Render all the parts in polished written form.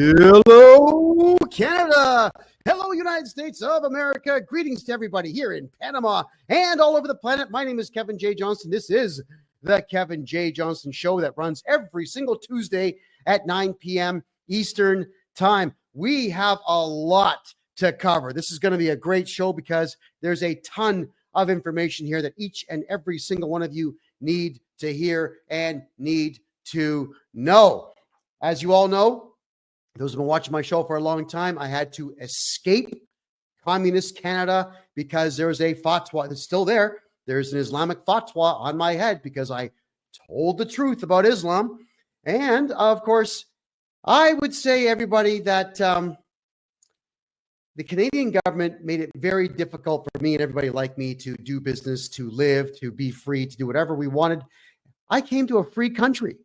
Hello, Canada. Hello, United States of America. Greetings to everybody here in Panama and all over the planet. My name is Kevin J. Johnston. This is the Kevin J. Johnston Show that runs every single Tuesday at 9 p.m. Eastern Time. We have a lot to cover. This is going to be a great show because there's a ton of information here that each and every single one of you need to hear and need to know. As you all know, those who have been watching my show for a long time, I had to escape communist Canada because there's a fatwa that's still there. There's an Islamic fatwa on my head because I told the truth about Islam. And of course, I would say, everybody, that the Canadian government made it very difficult for me and everybody like me to do business, to live, to be free, to do whatever we wanted. I came to a free country.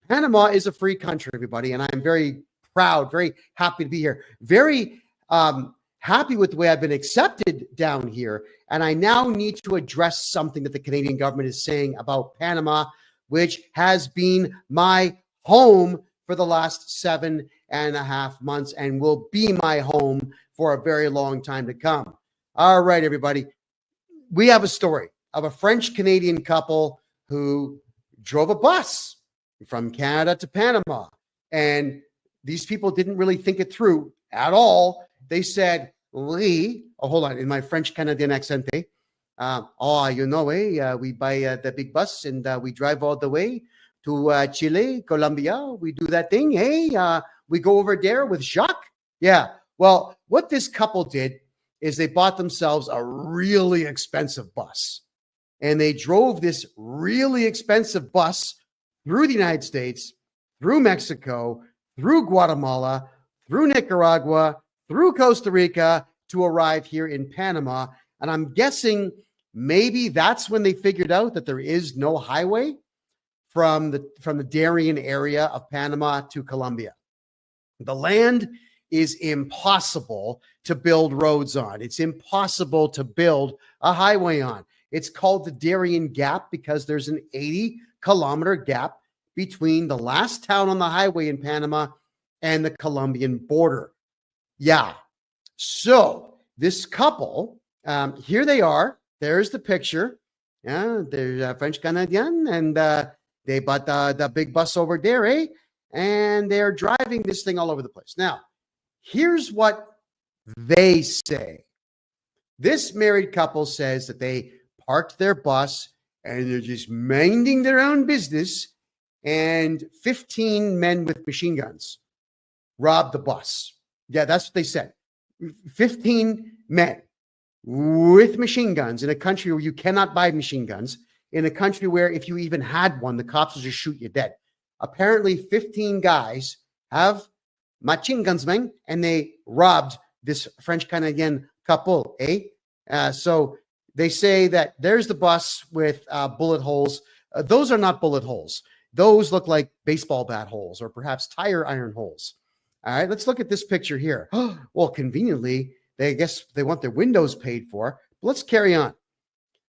Panama is a free country, everybody, and I'm very proud, very happy to be here. Very happy with the way I've been accepted down here. And I now need to address something that the Canadian government is saying about Panama, which has been my home for the last 7.5 months and will be my home for a very long time to come. All right, everybody. We have a story of a French-Canadian couple who drove a bus from Canada to Panama. And these people didn't really think it through at all. They said, hold on, in my French-Canadian accent, we buy the big bus and we drive all the way to Chile, Colombia. We do that thing, we go over there with Jacques. Yeah, well, what this couple did is they bought themselves a really expensive bus. And they drove this really expensive bus through the United States, through Mexico, through Guatemala, through Nicaragua, through Costa Rica to arrive here in Panama. And I'm guessing maybe that's when they figured out that there is no highway from the Darien area of Panama to Colombia. The land is impossible to build roads on. It's impossible to build a highway on. It's called the Darien Gap because there's an 80-kilometer gap between the last town on the highway in Panama and the Colombian border. Yeah. So this couple, here they are. There's the picture. Yeah, they're French-Canadian, and they bought the big bus over there, and they're driving this thing all over the place. Now, here's what they say. This married couple says that they parked their bus and they're just minding their own business, and 15 men with machine guns robbed the bus. Yeah, that's what they said. 15 men with machine guns in a country where you cannot buy machine guns, in a country where if you even had one, the cops will just shoot you dead. Apparently, 15 guys have machine guns, man, and they robbed this French-Canadian couple, So they say that there's the bus with bullet holes. Those are not bullet holes. Those look like baseball bat holes or perhaps tire iron holes. All right, let's look at this picture here. Well, conveniently, I guess they want their windows paid for. But let's carry on.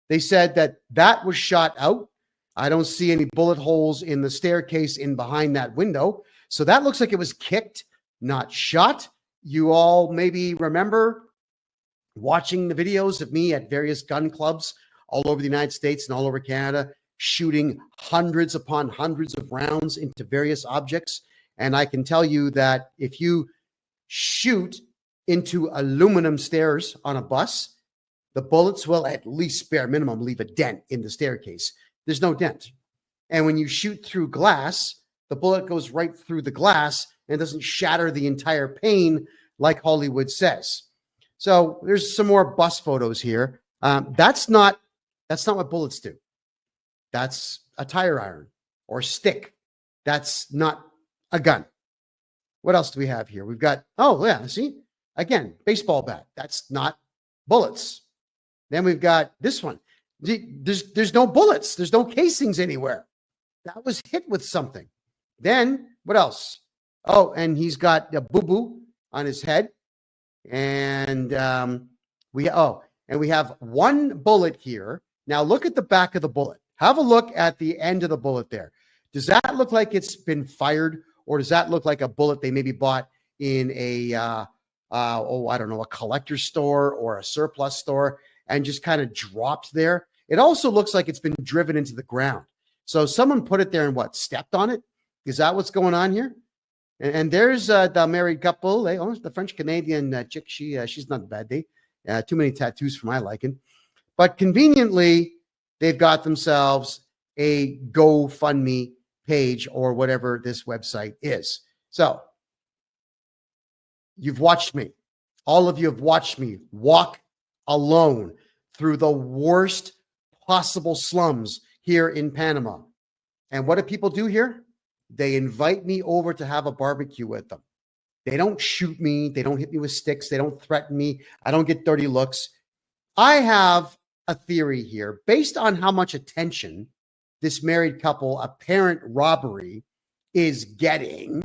They said that was shot out. I don't see any bullet holes in the staircase in behind that window. So that looks like it was kicked, not shot. You all maybe remember watching the videos of me at various gun clubs all over the United States and all over Canada, shooting hundreds upon hundreds of rounds into various objects. And I can tell you that if you shoot into aluminum stairs on a bus, the bullets will at least bare minimum leave a dent in the staircase. There's no dent. And when you shoot through glass, the bullet goes right through the glass and doesn't shatter the entire pane like Hollywood says. So there's some more bus photos here. That's not what bullets do. That's a tire iron or stick. That's not a gun. What else do we have here? We've got, see? Again, baseball bat. That's not bullets. Then we've got this one. There's no bullets. There's no casings anywhere. That was hit with something. Then what else? Oh, and he's got a boo-boo on his head. And we have one bullet here. Now look at the back of the bullet. Have a look at the end of the bullet there. Does that look like it's been fired, or does that look like a bullet they maybe bought in a, I don't know, a collector store or a surplus store and just kind of dropped there. It also looks like it's been driven into the ground. So someone put it there and stepped on it? Is that what's going on here? And there's the married couple. The French-Canadian chick. She's not a bad day. Too many tattoos for my liking. But conveniently, they've got themselves a GoFundMe page or whatever this website is. So you've watched me. All of you have watched me walk alone through the worst possible slums here in Panama. And what do people do here? They invite me over to have a barbecue with them. They don't shoot me. They don't hit me with sticks. They don't threaten me. I don't get dirty looks. I have a theory here based on how much attention this married couple apparent robbery is getting.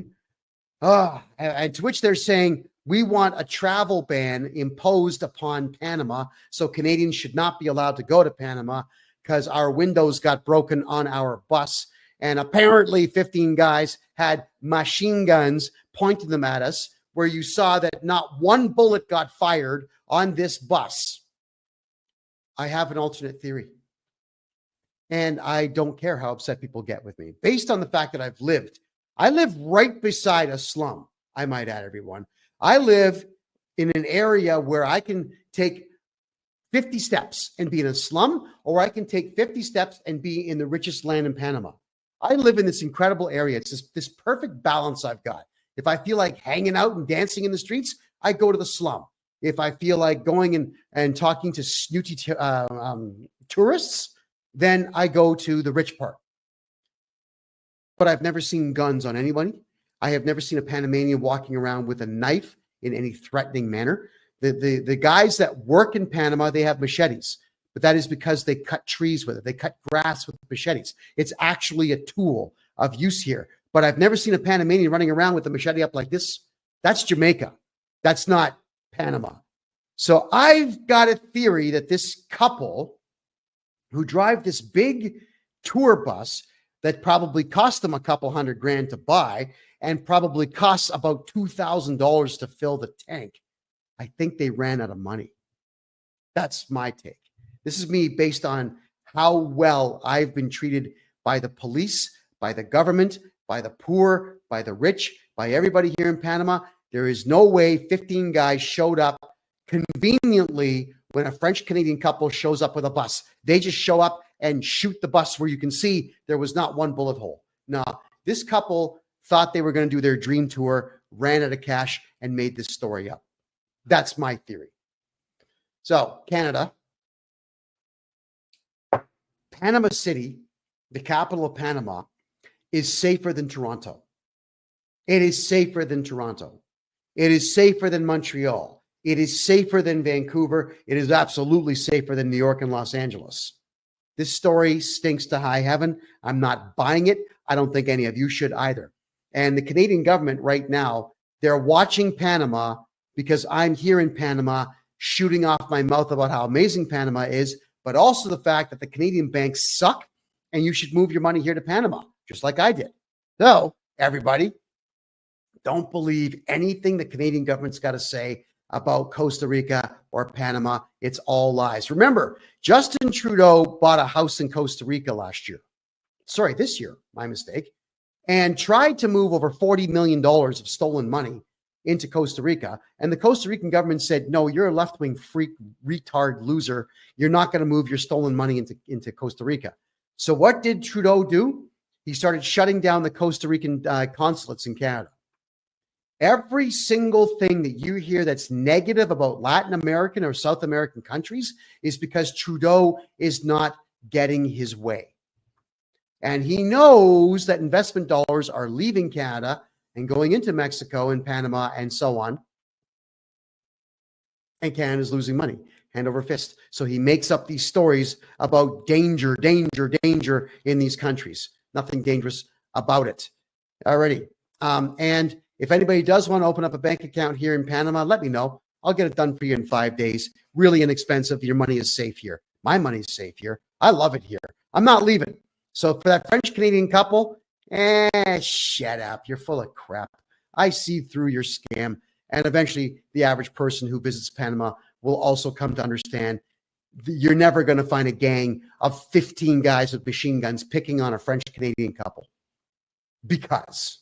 And to which they're saying, we want a travel ban imposed upon Panama, so Canadians should not be allowed to go to Panama because our windows got broken on our bus. And apparently 15 guys had machine guns pointing them at us, where you saw that not one bullet got fired on this bus. I have an alternate theory. And I don't care how upset people get with me. Based on the fact that I live right beside a slum, I might add, everyone. I live in an area where I can take 50 steps and be in a slum, or I can take 50 steps and be in the richest land in Panama. I live in this incredible area. It's this perfect balance I've got. If I feel like hanging out and dancing in the streets, I go to the slum. If I feel like going and talking to snooty tourists, then I go to the rich part. But I've never seen guns on anybody. I have never seen a Panamanian walking around with a knife in any threatening manner. The guys that work in Panama, they have machetes, but that is because they cut trees with it. They cut grass with machetes. It's actually a tool of use here. But I've never seen a Panamanian running around with a machete up like this. That's Jamaica. That's not Panama. So I've got a theory that this couple who drive this big tour bus that probably cost them a couple $100,000 to buy and probably costs about $2,000 to fill the tank, I think they ran out of money. That's my take. This is me based on how well I've been treated by the police, by the government, by the poor, by the rich, by everybody here in Panama. There is no way 15 guys showed up conveniently when a French-Canadian couple shows up with a bus. They just show up and shoot the bus where you can see there was not one bullet hole. No, this couple thought they were going to do their dream tour, ran out of cash, and made this story up. That's my theory. So, Canada, Panama City, the capital of Panama, is safer than Toronto. It is safer than Toronto. It is safer than Montreal. It is safer than Vancouver. It is absolutely safer than New York and Los Angeles. This story stinks to high heaven. I'm not buying it. I don't think any of you should either. And the Canadian government right now, they're watching Panama because I'm here in Panama shooting off my mouth about how amazing Panama is, but also the fact that the Canadian banks suck and you should move your money here to Panama, just like I did. So, everybody, don't believe anything the Canadian government's got to say about Costa Rica or Panama. It's all lies. Remember, Justin Trudeau bought a house in Costa Rica this year, my mistake, and tried to move over $40 million of stolen money into Costa Rica. And the Costa Rican government said, no, you're a left-wing freak, retard, loser. You're not going to move your stolen money into Costa Rica. So what did Trudeau do? He started shutting down the Costa Rican consulates in Canada. Every single thing that you hear that's negative about Latin American or South American countries is because Trudeau is not getting his way. And he knows that investment dollars are leaving Canada and going into Mexico and Panama and so on. And Canada's losing money, hand over fist. So he makes up these stories about danger, danger, danger in these countries. Nothing dangerous about it. Alrighty. And if anybody does want to open up a bank account here in Panama, let me know. I'll get it done for you in 5 days. Really inexpensive. Your money is safe here. My money is safe here. I love it here. I'm not leaving. So for that French-Canadian couple, shut up. You're full of crap. I see through your scam. And eventually, the average person who visits Panama will also come to understand you're never going to find a gang of 15 guys with machine guns picking on a French-Canadian couple. Because,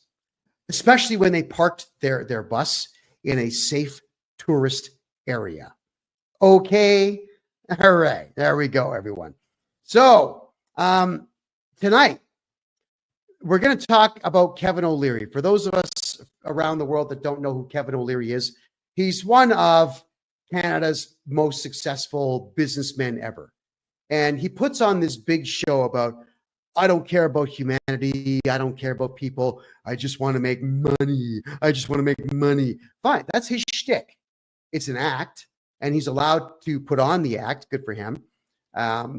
especially when they parked their bus in a safe tourist area. Okay. All right. There we go, everyone. So, tonight, we're going to talk about Kevin O'Leary. For those of us around the world that don't know who Kevin O'Leary is, he's one of Canada's most successful businessmen ever. And he puts on this big show about, I don't care about humanity. I don't care about people. I just want to make money. I just want to make money. Fine. That's his shtick. It's an act, and he's allowed to put on the act. Good for him.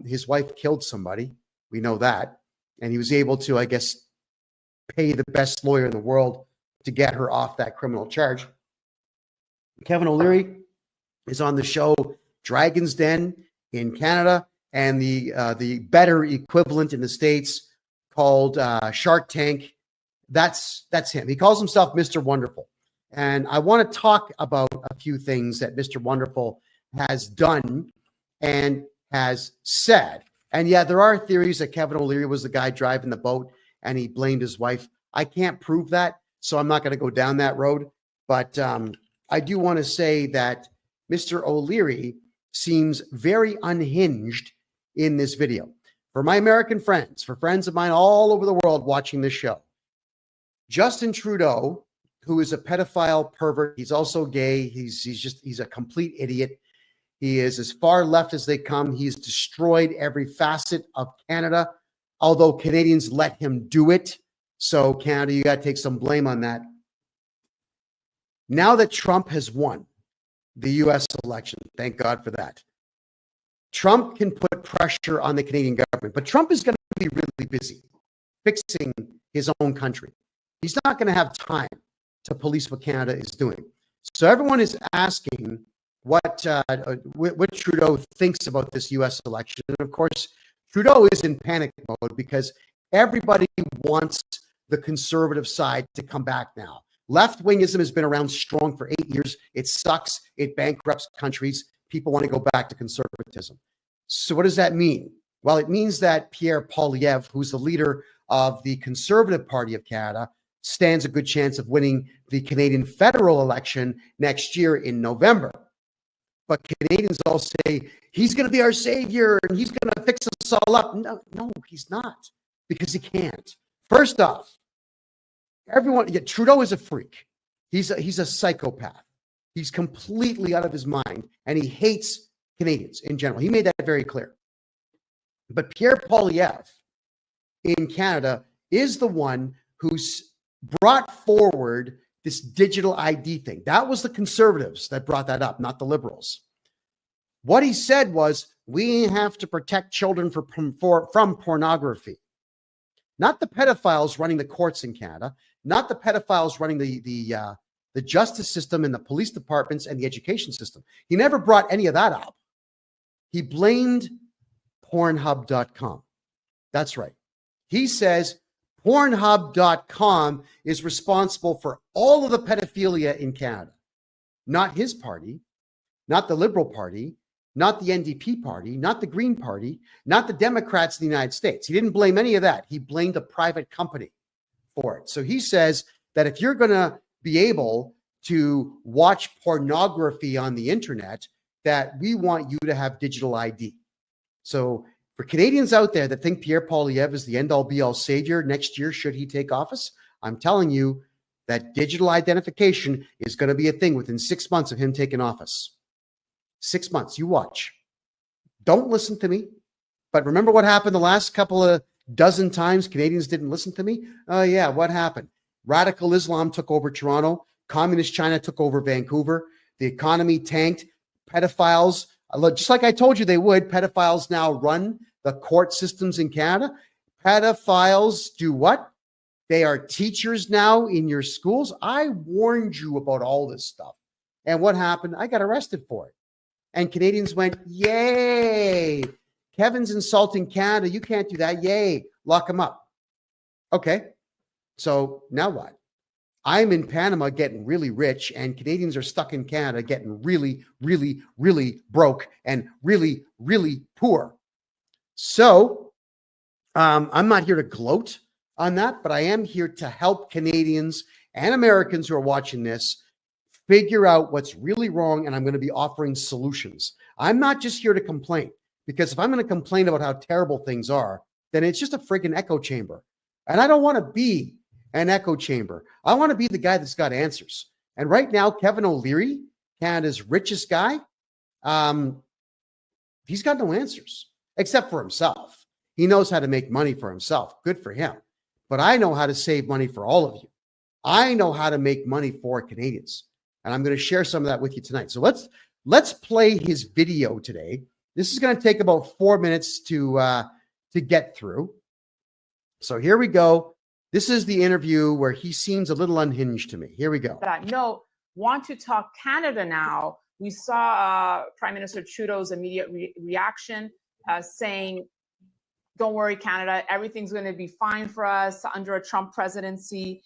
His wife killed somebody. We know that. And he was able to, I guess, pay the best lawyer in the world to get her off that criminal charge. Kevin O'Leary is on the show Dragon's Den in Canada, and the better equivalent in the States called Shark Tank. That's him. He calls himself Mr. Wonderful. And I want to talk about a few things that Mr. Wonderful has done and has said. And yeah, there are theories that Kevin O'Leary was the guy driving the boat and he blamed his wife. I can't prove that, so I'm not going to go down that road. But I do want to say that Mr. O'Leary seems very unhinged in this video. For my American friends, for friends of mine all over the world watching this show, Justin Trudeau, who is a pedophile pervert, he's also gay, he's a complete idiot. He is as far left as they come. He's destroyed every facet of Canada, although Canadians let him do it. So Canada, you got to take some blame on that. Now that Trump has won the U.S. election, thank God for that, Trump can put pressure on the Canadian government. But Trump is going to be really busy fixing his own country. He's not going to have time to police what Canada is doing. So everyone is asking what Trudeau thinks about this U.S. election. And of course, Trudeau is in panic mode because everybody wants the conservative side to come back now. Left-wingism has been around strong for 8 years. It sucks. It bankrupts countries. People want to go back to conservatism. So what does that mean? Well, it means that Pierre Poilievre, who's the leader of the Conservative Party of Canada, stands a good chance of winning the Canadian federal election next year in November. But Canadians all say, he's going to be our savior and he's going to fix us all up. No, he's not, because he can't. First off, Trudeau is a freak. He's a psychopath. He's completely out of his mind, and he hates Canadians in general. He made that very clear. But Pierre Poilievre in Canada is the one who's brought forward this digital ID thing. That was the conservatives that brought that up, not the liberals. What he said was, we have to protect children from pornography. Not the pedophiles running the courts in Canada, not the pedophiles running the justice system and the police departments and the education system. He never brought any of that up. He blamed Pornhub.com. That's right. He says Pornhub.com is responsible for all of the pedophilia in Canada. Not his party, not the Liberal Party, not the NDP Party, not the Green Party, not the Democrats in the United States. He didn't blame any of that. He blamed a private company for it. So he says that if you're going to be able to watch pornography on the internet, that we want you to have digital ID. So for Canadians out there that think Pierre Poilievre is the end-all be-all savior next year, should he take office, I'm telling you that digital identification is going to be a thing within 6 months of him taking office. 6 months. You watch. Don't listen to me. But remember what happened the last couple of dozen times Canadians didn't listen to me? Oh, yeah. What happened? Radical Islam took over Toronto. Communist China took over Vancouver. The economy tanked. Pedophiles, just like I told you they would, pedophiles now run the court systems in Canada. Pedophiles do what? They are teachers now in your schools. I warned you about all this stuff. And what happened? I got arrested for it. And Canadians went, yay. Kevin's insulting Canada. You can't do that. Yay. Lock him up. Okay. So now what? I'm in Panama getting really rich, and Canadians are stuck in Canada getting really, really, really broke and really, really poor. So I'm not here to gloat on that, but I am here to help Canadians and Americans who are watching this figure out what's really wrong, and I'm going to be offering solutions. I'm not just here to complain, because if I'm going to complain about how terrible things are, then it's just a friggin' echo chamber. And I don't want to be an echo chamber. I want to be the guy that's got answers. And right now, Kevin O'Leary, Canada's richest guy, he's got no answers except for himself. He knows how to make money for himself. Good for him. But I know how to save money for all of you. I know how to make money for Canadians. And I'm going to share some of that with you tonight. So let's play his video today. This is going to take about 4 minutes to get through. So here we go. This is the interview where he seems a little unhinged to me. Here we go. No, want to talk Canada now. We saw Prime Minister Trudeau's immediate reaction saying, don't worry, Canada, everything's going to be fine for us under a Trump presidency.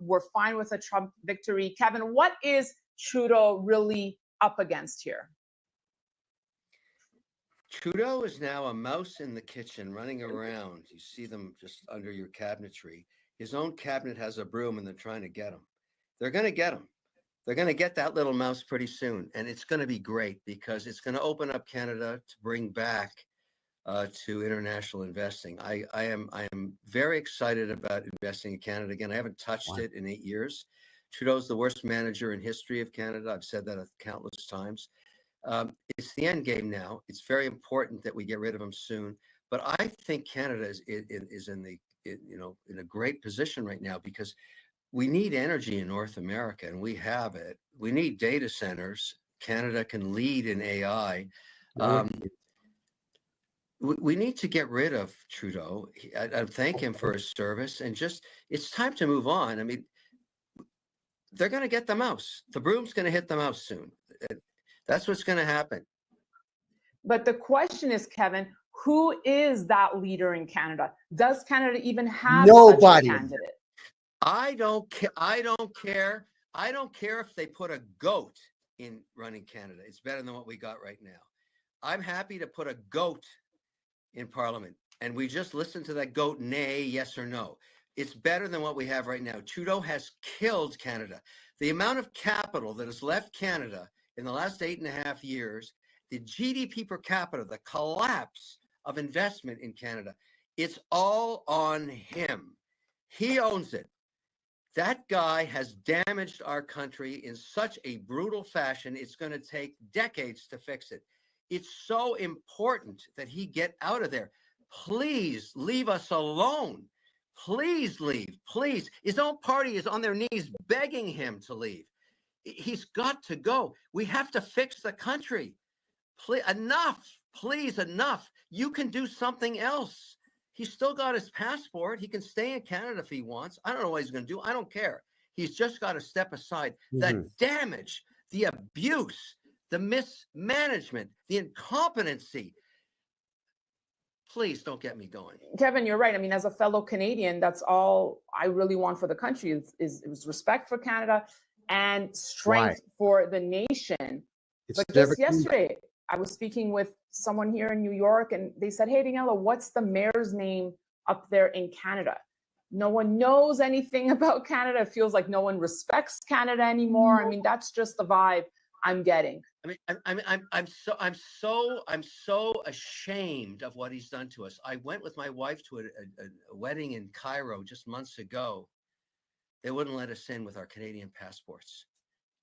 We're fine with a Trump victory. Kevin, what is Trudeau really up against here? Trudeau is now a mouse in the kitchen running around. You see them just under your cabinetry. His own cabinet has a broom and they're trying to get him. They're going to get him. They're going to get that little mouse pretty soon. And it's going to be great because it's going to open up Canada to bring back to international investing. I am very excited about investing in Canada again. I haven't touched it in 8 years. Trudeau's the worst manager in history of Canada. I've said that countless times. It's the end game now. It's very important that we get rid of him soon. But I think Canada is in a great position right now because we need energy in North America, and we have it. We need data centers. Canada can lead in AI. We need to get rid of Trudeau. I thank him for his service, and it's time to move on. I mean, they're going to get the mouse. The broom's going to hit the mouse soon. That's what's going to happen. But the question is, Kevin, who is that leader in Canada? Does Canada even have nobody? Such a candidate? I don't care. I don't care. I don't care if they put a goat in running Canada. It's better than what we got right now. I'm happy to put a goat in Parliament, and we just listen to that goat nay, yes or no. It's better than what we have right now. Trudeau has killed Canada. The amount of capital that has left Canada in the last 8.5 years, the GDP per capita, the collapse of investment in Canada, it's all on him. He owns it. That guy has damaged our country in such a brutal fashion, it's going to take decades to fix it. It's so important that he get out of there. Please leave us alone. Please leave. Please. His own party is on their knees begging him to leave. He's got to go. We have to fix the country. Please, enough. Please, enough. You can do something else. He's still got his passport. He can stay in Canada if he wants. I don't know what he's going to do. I don't care. He's just got to step aside. The damage, the abuse, the mismanagement, the incompetency. Please don't get me going. Kevin, you're right. I mean, as a fellow Canadian, that's all I really want for the country is respect for Canada and strength for the nation. But just yesterday, I was speaking with someone here in New York, and they said, hey, Daniela, what's the mayor's name up there in Canada? No one knows anything about Canada. It feels like no one respects Canada anymore. I mean, that's just the vibe I'm getting. I'm so ashamed of what he's done to us. I went with my wife to a wedding in Cairo just months ago. They wouldn't let us in with our Canadian passports.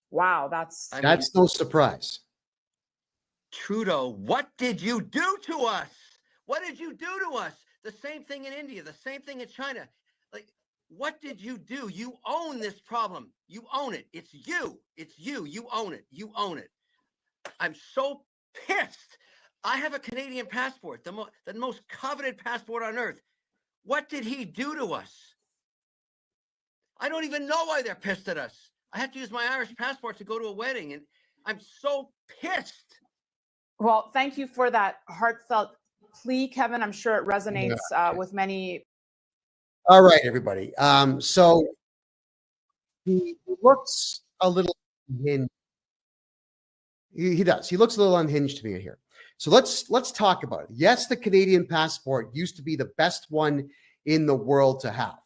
Wow, that's no surprise. Trudeau, what did you do to us? What did you do to us? The same thing in India, the same thing in China. Like, what did you do? You own this problem. You own it. It's you. It's you. You own it. You own it. I'm so pissed. I have a Canadian passport, the most coveted passport on earth. What did he do to us? I don't even know why they're pissed at us. I have to use my Irish passport to go to a wedding, and I'm so pissed. Well, thank you for that heartfelt plea, Kevin. I'm sure it resonates with many. All right, everybody. So he looks a little unhinged. He does. He looks a little unhinged to me here. So let's talk about it. Yes, the Canadian passport used to be the best one in the world to have.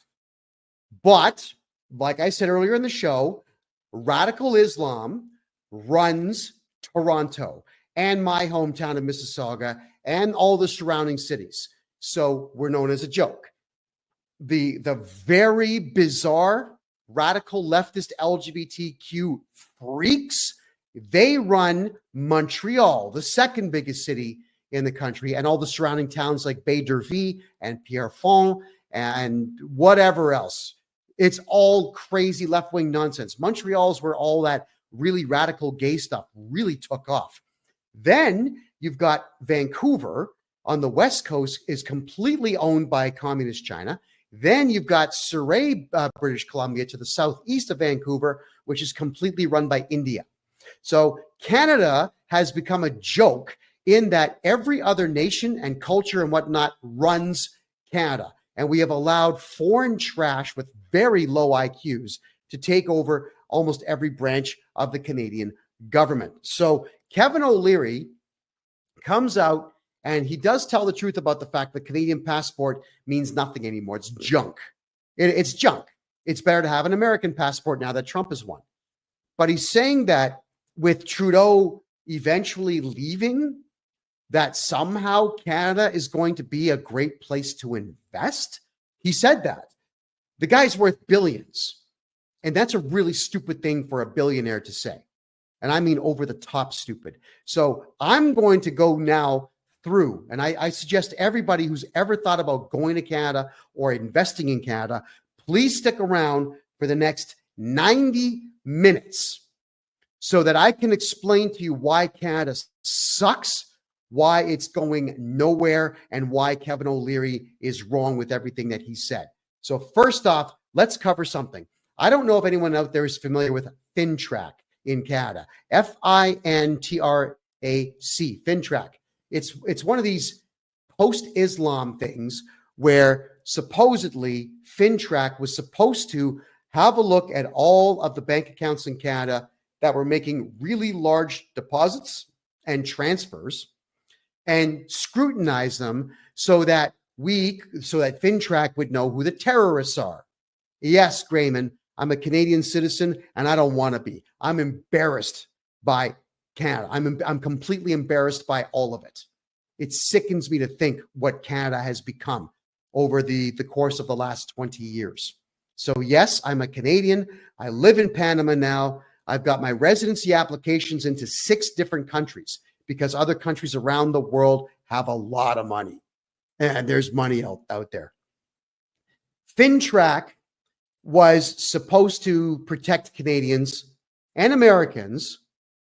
But like I said earlier in the show, radical Islam runs Toronto and my hometown of Mississauga and all the surrounding cities. So we're known as a joke. The very bizarre radical leftist LGBTQ freaks, they run Montreal, the second biggest city in the country, and all the surrounding towns like Baie-d'Urville and Pierrefonds and whatever else. It's all crazy left-wing nonsense. Montreal's where all that really radical gay stuff really took off. Then you've got Vancouver on the West Coast is completely owned by communist China. Then you've got Surrey, British Columbia to the southeast of Vancouver, which is completely run by India. So Canada has become a joke in that every other nation and culture and whatnot runs Canada. And we have allowed foreign trash with very low IQs to take over almost every branch of the Canadian government. So Kevin O'Leary comes out and he does tell the truth about the fact that Canadian passport means nothing anymore. It's junk. It's junk. It's better to have an American passport now that Trump has won. But he's saying that with Trudeau eventually leaving, that somehow Canada is going to be a great place to invest. He said that. The guy's worth billions. And that's a really stupid thing for a billionaire to say. And I mean over the top stupid. So I'm going to go now through, and I suggest everybody who's ever thought about going to Canada or investing in Canada, please stick around for the next 90 minutes so that I can explain to you why Canada sucks, why it's going nowhere, and why Kevin O'Leary is wrong with everything that he said. So first off, let's cover something. I don't know if anyone out there is familiar with FinTrack in Canada. FINTRAC, FinTrack. It's one of these post-Islam things where supposedly FinTrack was supposed to have a look at all of the bank accounts in Canada that were making really large deposits and transfers and scrutinize them so that FinTrack would know who the terrorists are. Yes, Grayman, I'm a Canadian citizen and I don't want to be. I'm embarrassed by Canada. I'm completely embarrassed by all of it. It sickens me to think what Canada has become over the course of the last 20 years. So yes, I'm a Canadian. I live in Panama now. I've got my residency applications into 6 different countries because other countries around the world have a lot of money. And there's money out there. FinTrack was supposed to protect Canadians and Americans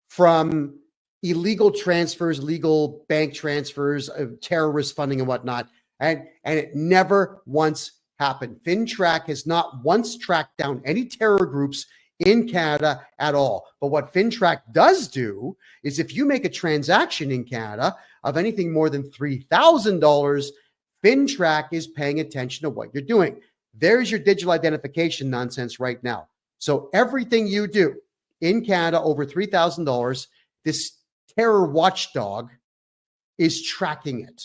from illegal transfers, legal bank transfers, terrorist funding and whatnot. And it never once happened. FinTrack has not once tracked down any terror groups in Canada at all. But what FinTrack does do is if you make a transaction in Canada of anything more than $3,000, FinTrack is paying attention to what you're doing. There's your digital identification nonsense right now. So everything you do in Canada over $3,000, this terror watchdog is tracking it.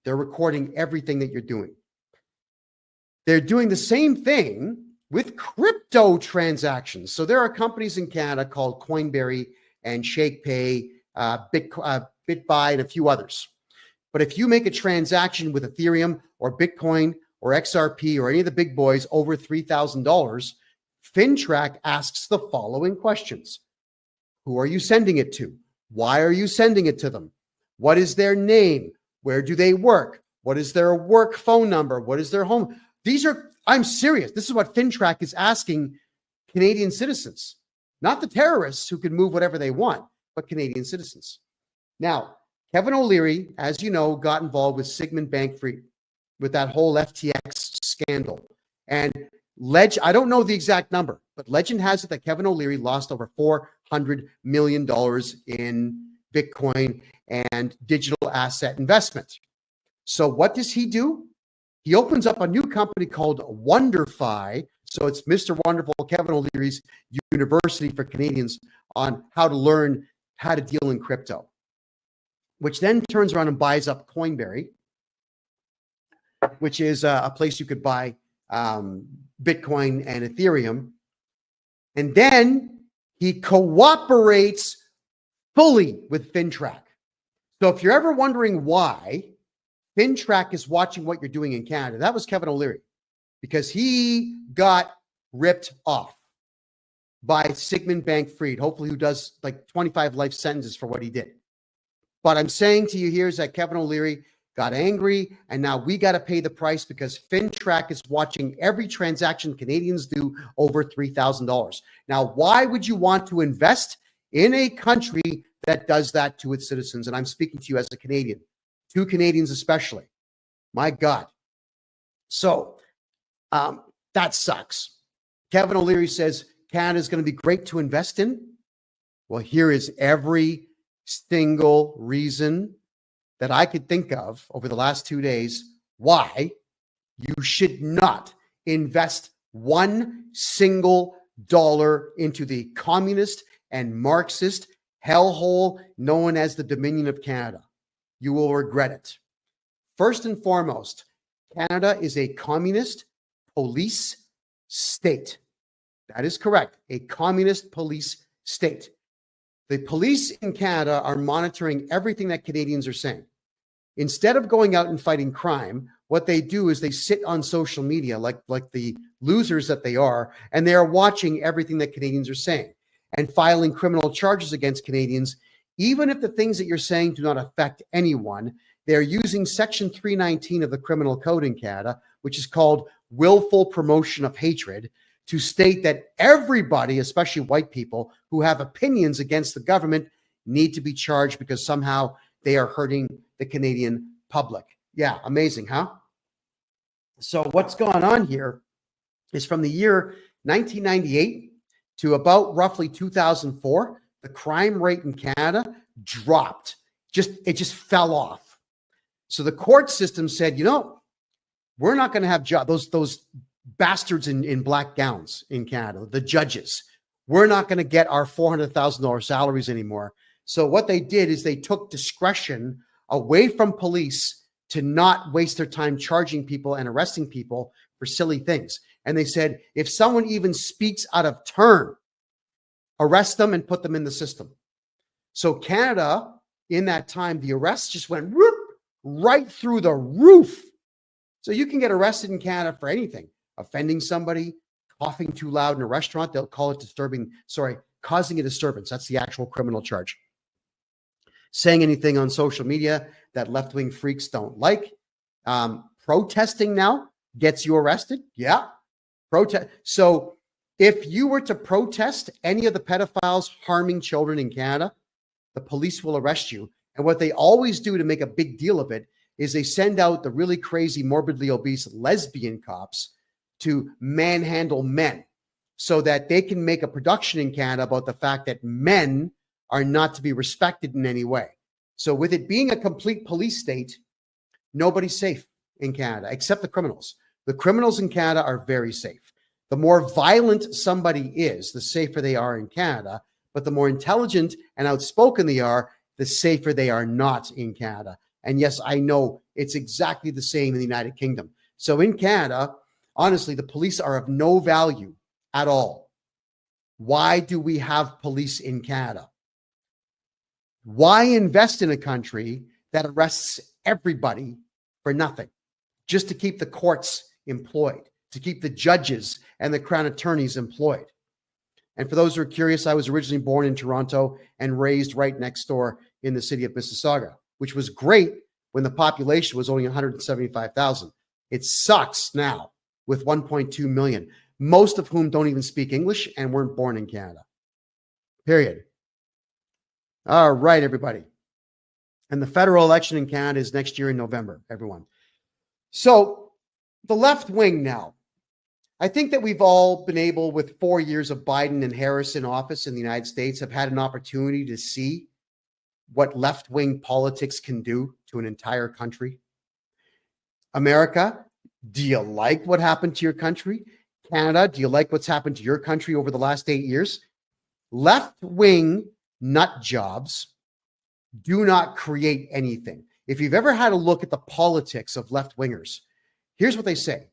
They're recording everything that you're doing. They're doing the same thing with crypto transactions. So there are companies in Canada called Coinberry and ShakePay, BitBuy, and a few others. But if you make a transaction with Ethereum or Bitcoin or XRP or any of the big boys over $3,000, FinTrack asks the following questions. Who are you sending it to? Why are you sending it to them? What is their name? Where do they work? What is their work phone number? What is their home? I'm serious. This is what FinTrack is asking Canadian citizens, not the terrorists who can move whatever they want, but Canadian citizens. Now, Kevin O'Leary, as you know, got involved with Sigmund Bankfried with that whole FTX scandal. And I don't know the exact number, but legend has it that Kevin O'Leary lost over $400 million in Bitcoin and digital asset investment. So what does he do? He opens up a new company called Wonderfy. So it's Mr. Wonderful, Kevin O'Leary's university for Canadians on how to learn how to deal in crypto, which then turns around and buys up Coinberry, which is a place you could buy Bitcoin and Ethereum. And then he cooperates fully with FinTrack. So if you're ever wondering why FinTrack is watching what you're doing in Canada, that was Kevin O'Leary, because he got ripped off by Sigmund Bankfried, hopefully who does like 25 life sentences for what he did. But I'm saying to you here is that Kevin O'Leary got angry, and now we got to pay the price because FinTrack is watching every transaction Canadians do over $3,000. Now, why would you want to invest in a country that does that to its citizens? And I'm speaking to you as a Canadian, to Canadians especially. My God. So that sucks. Kevin O'Leary says Canada is going to be great to invest in. Well, here is every single reason that I could think of over the last 2 days why you should not invest one single dollar into the communist and Marxist hellhole known as the Dominion of Canada. You will regret it. First and foremost, Canada is a communist police state. That is correct. A communist police state. The police in Canada are monitoring everything that Canadians are saying. Instead of going out and fighting crime, what they do is they sit on social media like the losers that they are, and they are watching everything that Canadians are saying and filing criminal charges against Canadians, even if the things that you're saying do not affect anyone. They're using Section 319 of the Criminal Code in Canada, which is called willful promotion of hatred, to state that everybody, especially white people who have opinions against the government, need to be charged because somehow they are hurting the Canadian public. Yeah, amazing, huh? So what's going on here is from the year 1998 to about roughly 2004, the crime rate in Canada dropped. It just fell off. So the court system said, we're not going to have those bastards in black gowns in Canada, the judges. We're not going to get our $400,000 salaries anymore. So what they did is they took discretion away from police to not waste their time charging people and arresting people for silly things. And they said, if someone even speaks out of turn, arrest them and put them in the system. So Canada, in that time, the arrests just went right through the roof. So you can get arrested in Canada for anything. Offending somebody, coughing too loud in a restaurant, they'll call it causing a disturbance. That's the actual criminal charge. Saying anything on social media that left-wing freaks don't like. Protesting now gets you arrested. Yeah. Protest. So if you were to protest any of the pedophiles harming children in Canada, the police will arrest you. And what they always do to make a big deal of it is they send out the really crazy, morbidly obese lesbian cops to manhandle men so that they can make a production in Canada about the fact that men are not to be respected in any way. So with it being a complete police state, nobody's safe in Canada except the criminals. The criminals in Canada are very safe. The more violent somebody is, the safer they are in Canada, but the more intelligent and outspoken they are, the safer they are not in Canada. And yes, I know it's exactly the same in the United Kingdom. So in Canada, honestly, the police are of no value at all. Why do we have police in Canada? Why invest in a country that arrests everybody for nothing? Just to keep the courts employed, to keep the judges and the crown attorneys employed. And for those who are curious, I was originally born in Toronto and raised right next door in the city of Mississauga, which was great when the population was only 175,000. It sucks now with 1.2 million, most of whom don't even speak English and weren't born in Canada. Period. All right, everybody. And the federal election in Canada is next year in November, everyone. So the left wing now. I think that we've all been able, with 4 years of Biden and Harris in office in the United States, have had an opportunity to see what left-wing politics can do to an entire country. America, Do you like what happened to your country? Canada, do you like what's happened to your country over the last 8 years? Left-wing nut jobs do not create anything. If you've ever had a look at the politics of left-wingers, here's what they say.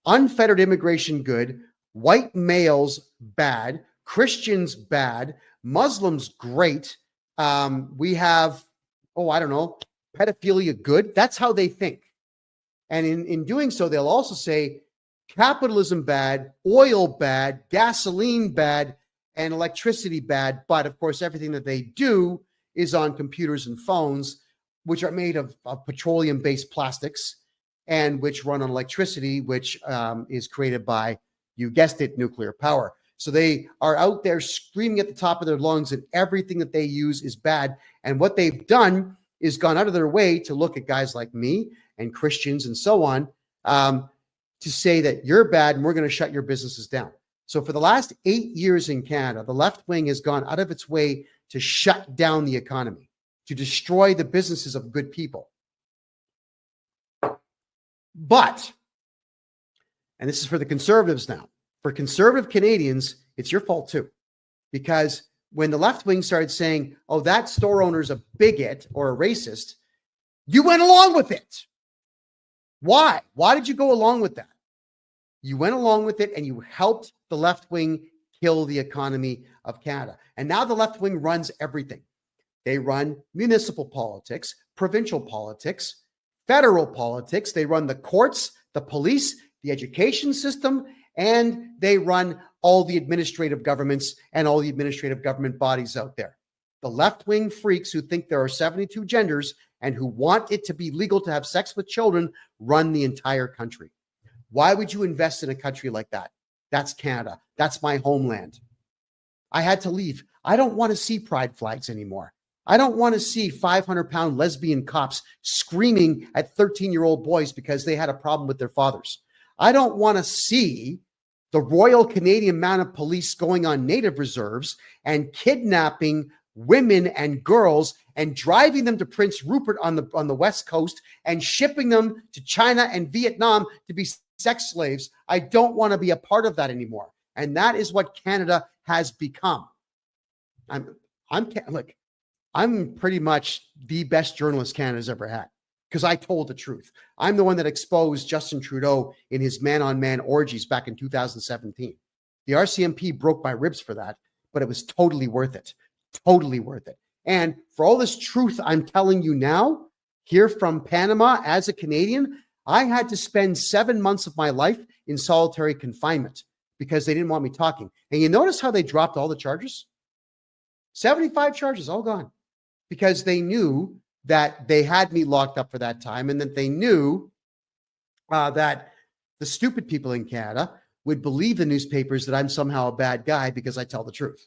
Unfettered immigration good, white males bad, Christians bad, Muslims great. We have, pedophilia good. That's how they think. And in doing so, they'll also say capitalism bad, oil bad, gasoline bad, and electricity bad. But of course, everything that they do is on computers and phones, which are made of petroleum-based plastics and which run on electricity, which is created by, you guessed it, nuclear power. So they are out there screaming at the top of their lungs that everything that they use is bad. And what they've done is gone out of their way to look at guys like me and Christians and so on, to say that you're bad and we're going to shut your businesses down. So for the last 8 years in Canada, the left wing has gone out of its way to shut down the economy, to destroy the businesses of good people. But, and this is for the conservatives now, for conservative Canadians, it's your fault too. Because when the left wing started saying, oh, that store owner's a bigot or a racist, you went along with it. Why? Why did you go along with that? You went along with it and you helped the left wing kill the economy of Canada. And now the left wing runs everything. They run municipal politics, provincial politics, federal politics. They run the courts, the police, the education system, and they run all the administrative governments and all the administrative government bodies out there. The left-wing freaks who think there are 72 genders and who want it to be legal to have sex with children run the entire country. Why would you invest in a country like that? That's Canada. That's my homeland. I had to leave. I don't want to see pride flags anymore. I don't want to see 500-pound lesbian cops screaming at 13-year-old boys because they had a problem with their fathers. I don't want to see the Royal Canadian Mounted Police going on native reserves and kidnapping women and girls and driving them to Prince Rupert on the West Coast and shipping them to China and Vietnam to be sex slaves. I don't want to be a part of that anymore. And that is what Canada has become. I'm pretty much the best journalist Canada's ever had because I told the truth. I'm the one that exposed Justin Trudeau in his man-on-man orgies back in 2017. The RCMP broke my ribs for that, but it was totally worth it. Totally worth it. And for all this truth I'm telling you now, here from Panama as a Canadian, I had to spend 7 months of my life in solitary confinement because they didn't want me talking. And you notice how they dropped all the charges? 75 charges, all gone. Because they knew that they had me locked up for that time and that they knew that the stupid people in Canada would believe the newspapers that I'm somehow a bad guy because I tell the truth.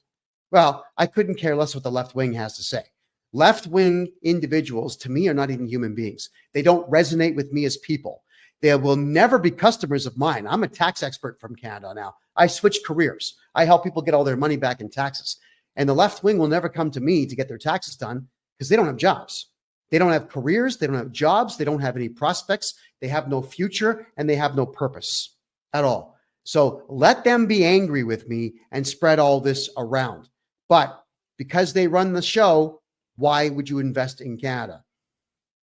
Well, I couldn't care less what the left wing has to say. Left-wing individuals, to me, are not even human beings. They don't resonate with me as people. They will never be customers of mine. I'm a tax expert from Canada now. I switched careers. I help people get all their money back in taxes. And the left wing will never come to me to get their taxes done because they don't have jobs. They don't have careers. They don't have jobs. They don't have any prospects. They have no future and they have no purpose at all. So let them be angry with me and spread all this around. But because they run the show, why would you invest in Canada?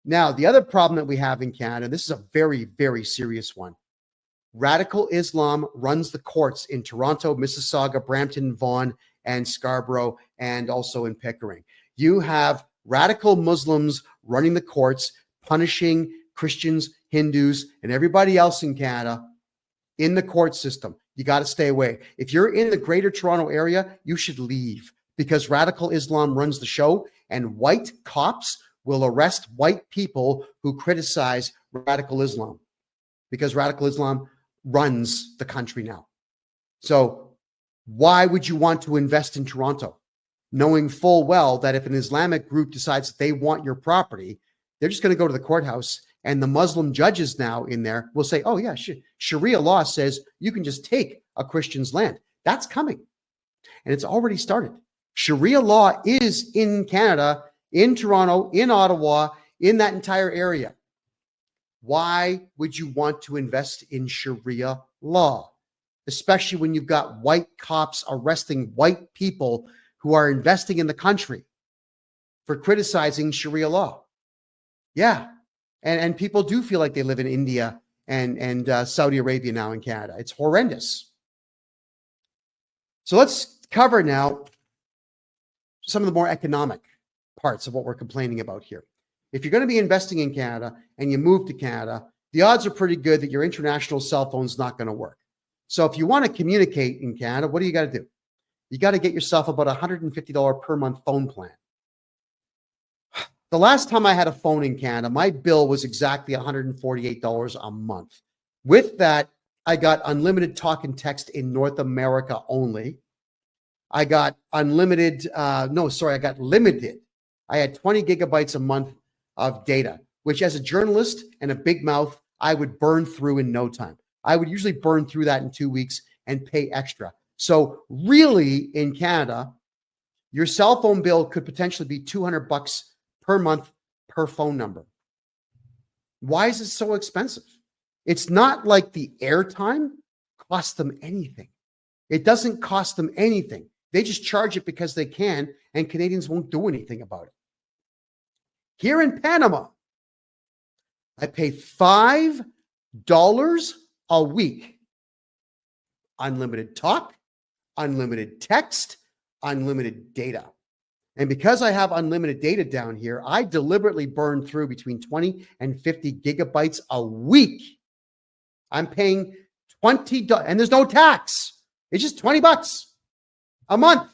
Now, the other problem that we have in Canada, this is a very, very serious one. Radical Islam runs the courts in Toronto, Mississauga, Brampton, Vaughan, and Scarborough, and also in Pickering. You have radical Muslims running the courts, punishing Christians, Hindus, and everybody else in Canada in the court system. You got to stay away. If you're in the greater Toronto area, you should leave because radical Islam runs the show and white cops will arrest white people who criticize radical Islam because radical Islam runs the country now. So why would you want to invest in Toronto, knowing full well that if an Islamic group decides that they want your property, they're just going to go to the courthouse and the Muslim judges now in there will say, oh yeah, Sharia law says you can just take a Christian's land. That's coming. And it's already started. Sharia law is in Canada, in Toronto, in Ottawa, in that entire area. Why would you want to invest in Sharia law, especially when you've got white cops arresting white people who are investing in the country for criticizing Sharia law? Yeah. And people do feel like they live in India and Saudi Arabia now in Canada. It's horrendous. So let's cover now some of the more economic parts of what we're complaining about here. If you're going to be investing in Canada and you move to Canada, the odds are pretty good that your international cell phone's not going to work. So if you want to communicate in Canada, what do you got to do? You got to get yourself about $150 per month phone plan. The last time I had a phone in Canada, my bill was exactly $148 a month. With that, I got unlimited talk and text in North America only. I got I got limited. I had 20 gigabytes a month of data, which as a journalist and a big mouth, I would burn through in no time. I would usually burn through that in 2 weeks and pay extra. So really in Canada, your cell phone bill could potentially be $200 per month per phone number. Why is it so expensive? It's not like the airtime costs them anything. It doesn't cost them anything. They just charge it because they can, and Canadians won't do anything about it. Here in Panama, I pay $5 a week. Unlimited talk, unlimited text, unlimited data. And because I have unlimited data down here, I deliberately burn through between 20 and 50 gigabytes a week. I'm paying $20, and there's no tax. It's just $20 a month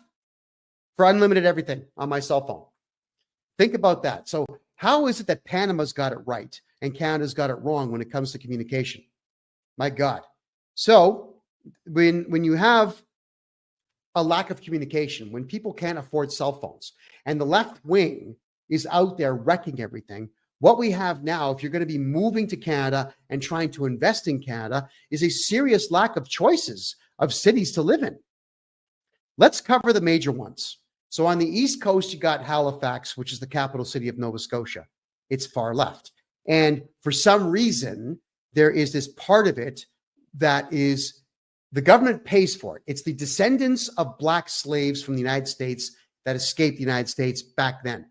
for unlimited everything on my cell phone. Think about that. So how is it that Panama's got it right and Canada's got it wrong when it comes to communication? My God. So when you have a lack of communication, when people can't afford cell phones and the left wing is out there wrecking everything, what we have now, if you're going to be moving to Canada and trying to invest in Canada, is a serious lack of choices of cities to live in. Let's cover the major ones. So on the East Coast, you got Halifax, which is the capital city of Nova Scotia. It's far left. And for some reason, there is this part of it that is the government pays for it. It's the descendants of black slaves from the United States that escaped the United States back then.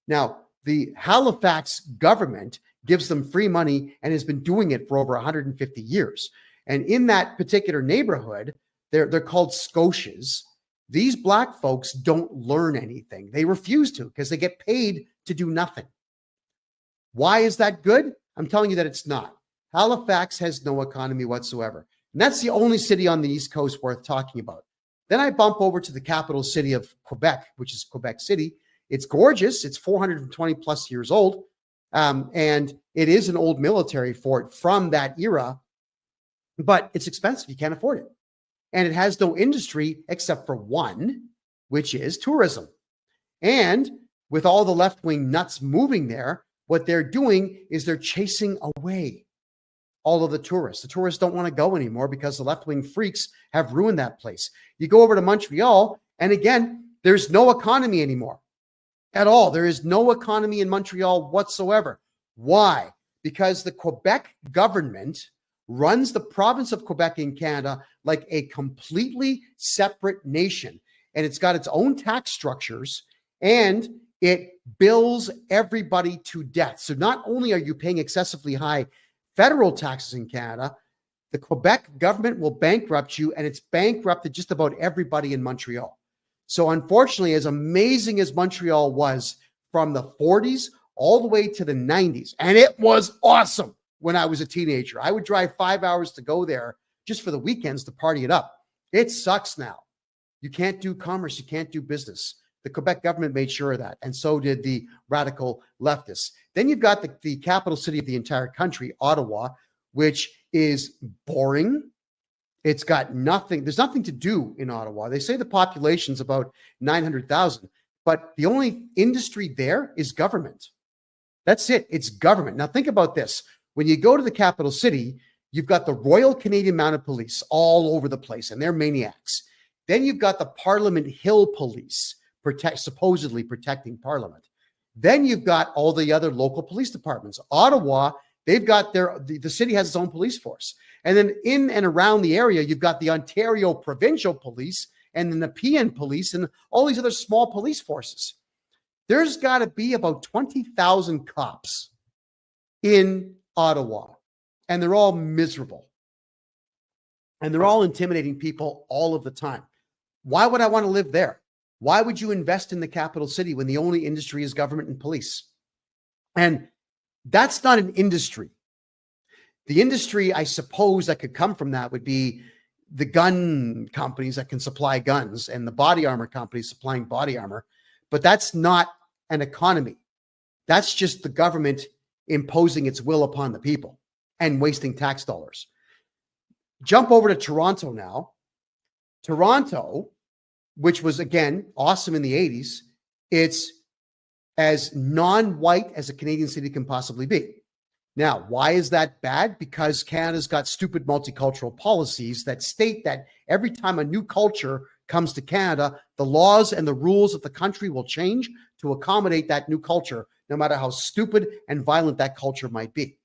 Now, the Halifax government gives them free money and has been doing it for over 150 years. And in that particular neighborhood, they're called Scotias. These black folks don't learn anything. They refuse to because they get paid to do nothing. Why is that good? I'm telling you that it's not. Halifax has no economy whatsoever. And that's the only city on the East Coast worth talking about. Then I bump over to the capital city of Quebec, which is Quebec City. It's gorgeous. It's 420 plus years old. And it is an old military fort from that era, but it's expensive. You can't afford it. And it has no industry except for one, which is tourism. And with all the left-wing nuts moving there, what they're doing is they're chasing away all of the tourists. The tourists don't want to go anymore because the left-wing freaks have ruined that place. You go over to Montreal, and again, there's no economy anymore at all. There is no economy in Montreal whatsoever. Why? Because the Quebec government runs the province of Quebec in Canada like a completely separate nation. And it's got its own tax structures, and it bills everybody to death. So not only are you paying excessively high federal taxes in Canada, the Quebec government will bankrupt you, and it's bankrupted just about everybody in Montreal. So unfortunately, as amazing as Montreal was from the 40s all the way to the 90s, and it was awesome when I was a teenager. I would drive 5 hours to go there just for the weekends to party it up. It sucks now. You can't do commerce. You can't do business. The Quebec government made sure of that, and so did the radical leftists. Then you've got the capital city of the entire country, Ottawa, which is boring. It's got nothing. There's nothing to do in Ottawa. They say the population's about 900,000, but the only industry there is government. That's it. It's government. Now think about this. When you go to the capital city, you've got the Royal Canadian Mounted Police all over the place, and they're maniacs. Then you've got the Parliament Hill Police, supposedly protecting Parliament. Then you've got all the other local police departments. Ottawa They've got the city has its own police force. And then in and around the area, you've got the Ontario Provincial Police and the Nepean Police and all these other small police forces. There's got to be about 20,000 cops in Ottawa, and they're all miserable. And they're all intimidating people all of the time. Why would I want to live there? Why would you invest in the capital city when the only industry is government and police? And that's not an industry. The industry, I suppose, that could come from that would be the gun companies that can supply guns and the body armor companies supplying body armor. But that's not an economy. That's just the government imposing its will upon the people and wasting tax dollars. Jump over to Toronto now. Toronto, which was, again, awesome in the 80s, it's as non-white as a Canadian city can possibly be. Now, why is that bad? Because Canada's got stupid multicultural policies that state that every time a new culture comes to Canada, the laws and the rules of the country will change to accommodate that new culture, no matter how stupid and violent that culture might be.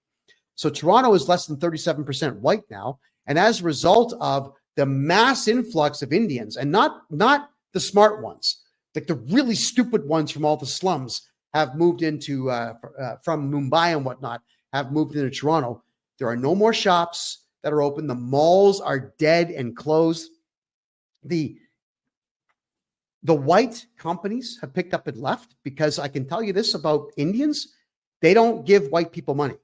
So Toronto is less than 37% white now. And as a result of the mass influx of Indians, and not the smart ones, like the really stupid ones from all the slums have moved into, from Mumbai and whatnot, have moved into Toronto. There are no more shops that are open. The malls are dead and closed. The white companies have picked up and left, because I can tell you this about Indians, they don't give white people money.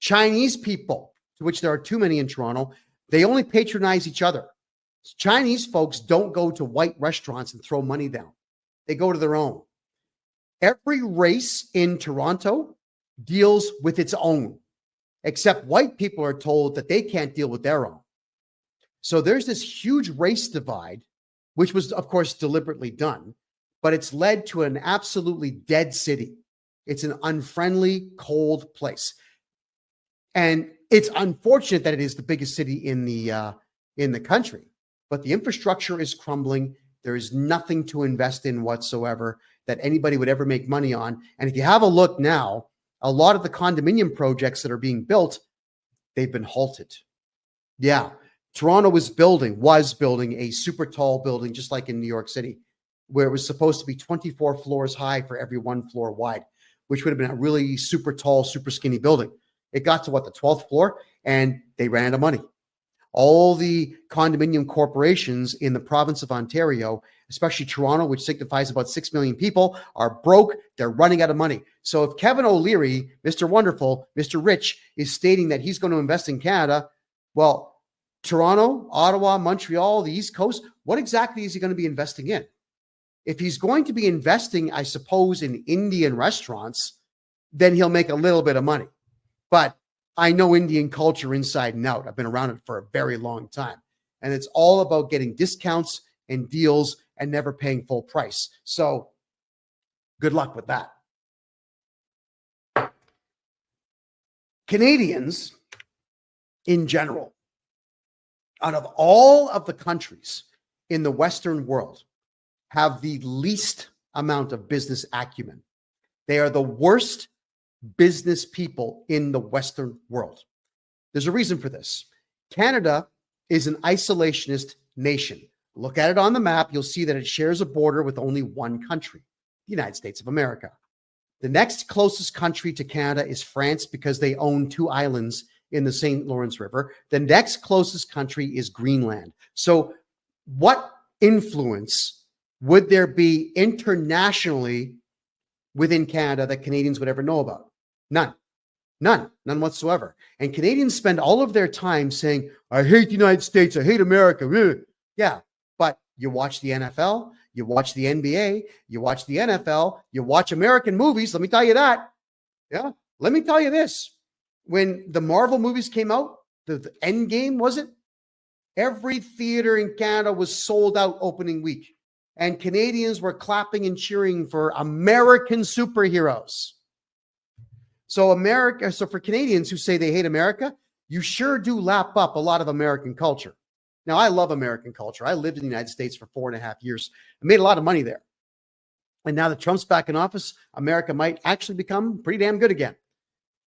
Chinese people, to which there are too many in Toronto, they only patronize each other. Chinese folks don't go to white restaurants and throw money down. They go to their own. Every race in Toronto deals with its own, except white people are told that they can't deal with their own. So there's this huge race divide, which was, of course, deliberately done, but it's led to an absolutely dead city. It's an unfriendly, cold place. And it's unfortunate that it is the biggest city in the country, but the infrastructure is crumbling. There is nothing to invest in whatsoever that anybody would ever make money on. And if you have a look now, a lot of the condominium projects that are being built, they've been halted. Yeah, Toronto was building a super tall building, just like in New York City, where it was supposed to be 24 floors high for every 1 floor wide, which would have been a really super tall, super skinny building. It got to the 12th floor, and they ran out of money. All the condominium corporations in the province of Ontario, especially Toronto, which signifies about 6 million people, are broke. They're running out of money. So if Kevin O'Leary, Mr. Wonderful, Mr. Rich, is stating that he's going to invest in Canada, well, Toronto, Ottawa, Montreal, the East Coast, what exactly is he going to be investing in? If he's going to be investing, I suppose, in Indian restaurants, then he'll make a little bit of money. But I know Indian culture inside and out. I've been around it for a very long time. And it's all about getting discounts and deals and never paying full price. So good luck with that. Canadians in general, out of all of the countries in the Western world, have the least amount of business acumen. They are the worst business people in the Western world. There's a reason for this. Canada is an isolationist nation. Look at it on the map. You'll see that it shares a border with only one country, the United States of America. The next closest country to Canada is France, because they own 2 islands in the St. Lawrence River. The next closest country is Greenland. So what influence would there be internationally within Canada that Canadians would ever know about? None whatsoever. And Canadians spend all of their time saying, I hate the United States, I hate America. Yeah, but you watch the NFL, you watch the NBA, you watch the NFL, you watch American movies. Let me tell you that. Yeah, let me tell you this. When the Marvel movies came out, the End Game, was it? Every theater in Canada was sold out opening week. And Canadians were clapping and cheering for American superheroes. So for Canadians who say they hate America, you sure do lap up a lot of American culture. Now, I love American culture. I lived in the United States for 4.5 years. I made a lot of money there. And now that Trump's back in office, America might actually become pretty damn good again.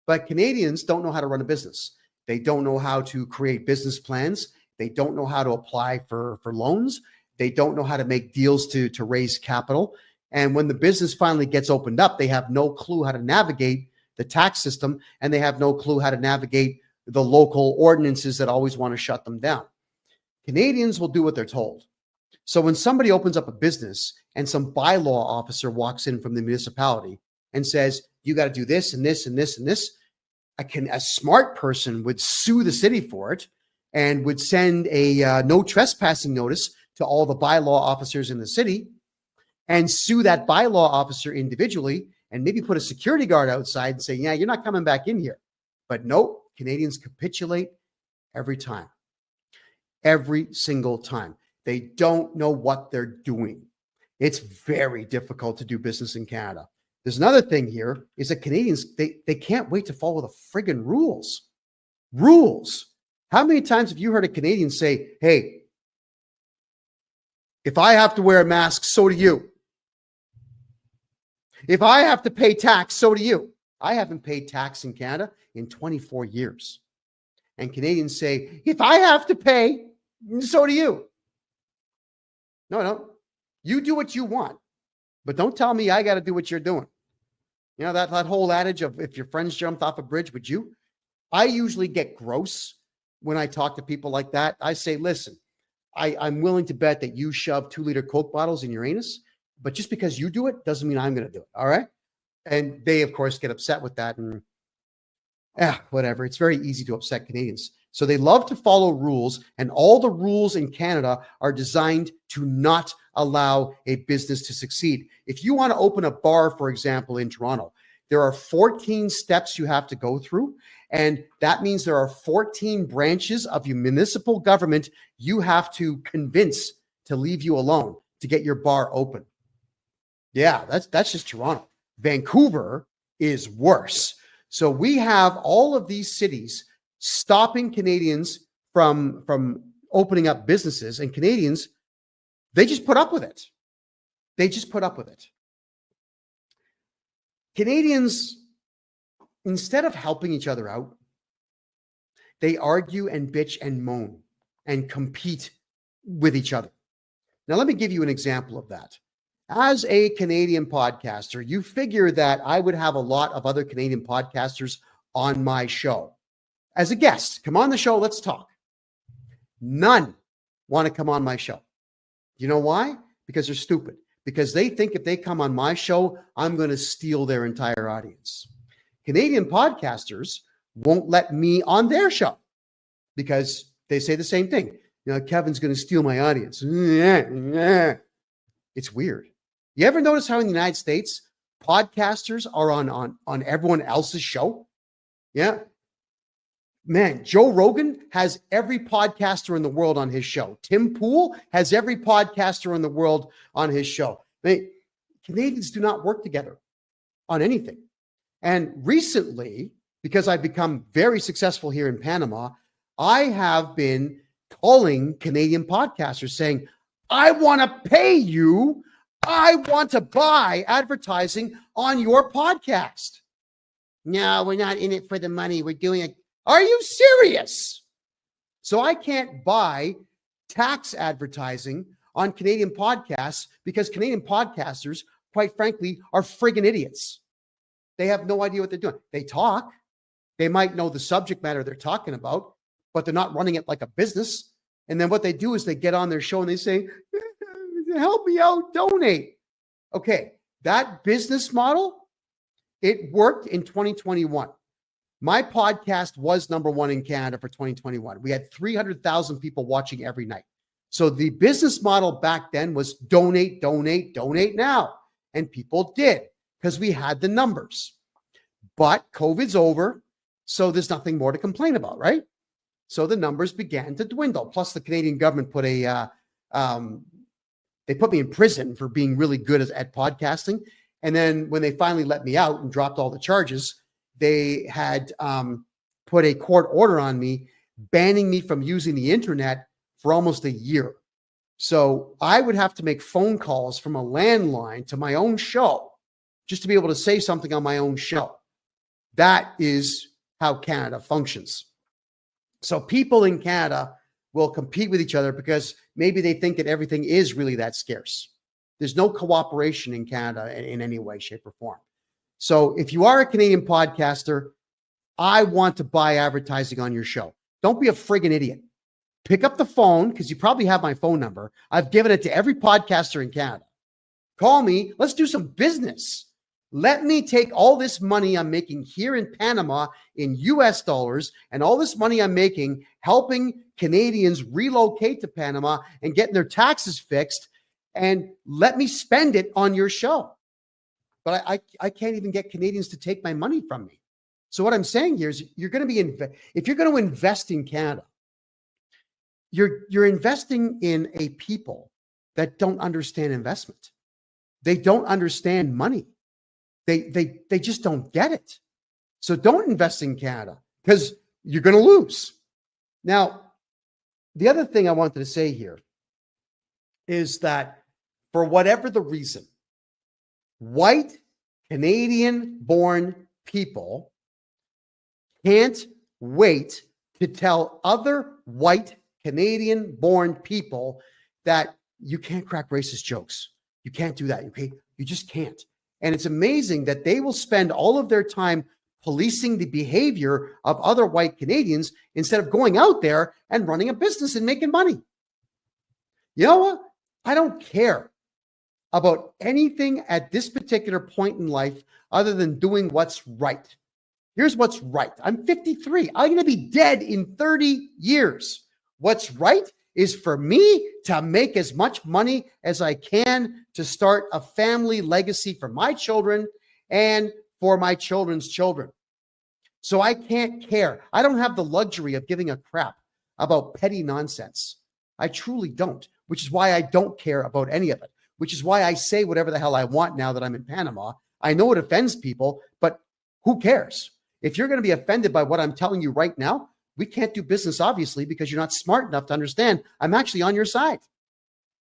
But Canadians don't know how to run a business. They don't know how to create business plans. They don't know how to apply for loans. They don't know how to make deals to raise capital. And when the business finally gets opened up, they have no clue how to navigate the tax system, and they have no clue how to navigate the local ordinances that always want to shut them down. Canadians will do what they're told. So when somebody opens up a business and some bylaw officer walks in from the municipality and says, you got to do this and this and this and this, a smart person would sue the city for it and would send a no trespassing notice to all the bylaw officers in the city and sue that bylaw officer individually and maybe put a security guard outside and say, yeah, you're not coming back in here. But nope, Canadians capitulate every time. Every single time. They don't know what they're doing. It's very difficult to do business in Canada. There's another thing here is that Canadians, they can't wait to follow the friggin' rules. Rules. How many times have you heard a Canadian say, hey, if I have to wear a mask, so do you. If I have to pay tax, so do you. I haven't paid tax in Canada in 24 years. And Canadians say, if I have to pay, so do you. No. You do what you want. But don't tell me I got to do what you're doing. You know, that whole adage of if your friends jumped off a bridge, would you? I usually get gross when I talk to people like that. I say, listen, I'm willing to bet that you shove 2-liter Coke bottles in your anus, but just because you do it doesn't mean I'm going to do it. All right. And they, of course, get upset with that. And whatever. It's very easy to upset Canadians. So they love to follow rules, and all the rules in Canada are designed to not allow a business to succeed. If you want to open a bar, for example, in Toronto, there are 14 steps you have to go through. And that means there are 14 branches of your municipal government you have to convince to leave you alone to get your bar open. Yeah, that's just Toronto. Vancouver is worse. So we have all of these cities stopping Canadians from opening up businesses, and Canadians, they just put up with it. They just put up with it. Canadians, instead of helping each other out, they argue and bitch and moan and compete with each other. Now, let me give you an example of that. As a Canadian podcaster, you figure that I would have a lot of other Canadian podcasters on my show. As a guest, come on the show, let's talk. None want to come on my show. You know why? Because they're stupid. Because they think if they come on my show, I'm going to steal their entire audience. Canadian podcasters won't let me on their show because they say the same thing. You know, Kevin's going to steal my audience. It's weird. You ever notice how in the United States, podcasters are on everyone else's show? Yeah. Man, Joe Rogan has every podcaster in the world on his show. Tim Pool has every podcaster in the world on his show. Canadians do not work together on anything. And recently, because I've become very successful here in Panama, I have been calling Canadian podcasters saying, I want to pay you. I want to buy advertising on your podcast. No, we're not in it for the money. We're doing it. Are you serious? So I can't buy tax advertising on Canadian podcasts because Canadian podcasters, quite frankly, are friggin' idiots. They have no idea what they're doing. They talk. They might know the subject matter they're talking about, but they're not running it like a business. And then what they do is they get on their show and they say, help me out, donate. Okay, that business model, it worked in 2021. My podcast was number one in Canada for 2021. We had 300,000 people watching every night. So the business model back then was donate, donate, donate now. And people did because we had the numbers. But COVID's over, so there's nothing more to complain about, right? So the numbers began to dwindle. Plus, the Canadian government put they put me in prison for being really good at podcasting. And then when they finally let me out and dropped all the charges, they had put a court order on me, banning me from using the internet for almost a year. So I would have to make phone calls from a landline to my own show just to be able to say something on my own show. That is how Canada functions. So people in Canada will compete with each other because maybe they think that everything is really that scarce. There's no cooperation in Canada in any way, shape, or form. So if you are a Canadian podcaster, I want to buy advertising on your show. Don't be a friggin' idiot. Pick up the phone, because you probably have my phone number. I've given it to every podcaster in Canada. Call me. Let's do some business. Let me take all this money I'm making here in Panama in US dollars and all this money I'm making helping Canadians relocate to Panama and getting their taxes fixed, and let me spend it on your show. But I can't even get Canadians to take my money from me. So what I'm saying here is you're going to be, if you're going to invest in Canada, you're investing in a people that don't understand investment. They don't understand money. They just don't get it. So don't invest in Canada because you're going to lose. Now, the other thing I wanted to say here is that for whatever the reason, white Canadian-born people can't wait to tell other white Canadian-born people that you can't crack racist jokes. You can't do that. Okay? You just can't. And it's amazing that they will spend all of their time policing the behavior of other white Canadians instead of going out there and running a business and making money. You know what? I don't care about anything at this particular point in life other than doing what's right. Here's what's right. I'm 53. I'm going to be dead in 30 years. What's right is for me to make as much money as I can to start a family legacy for my children and for my children's children. So I can't care. I don't have the luxury of giving a crap about petty nonsense. I truly don't, which is why I don't care about any of it, which is why I say whatever the hell I want now that I'm in Panama. I know it offends people, but who cares? If you're going to be offended by what I'm telling you right now, we can't do business, obviously, because you're not smart enough to understand I'm actually on your side.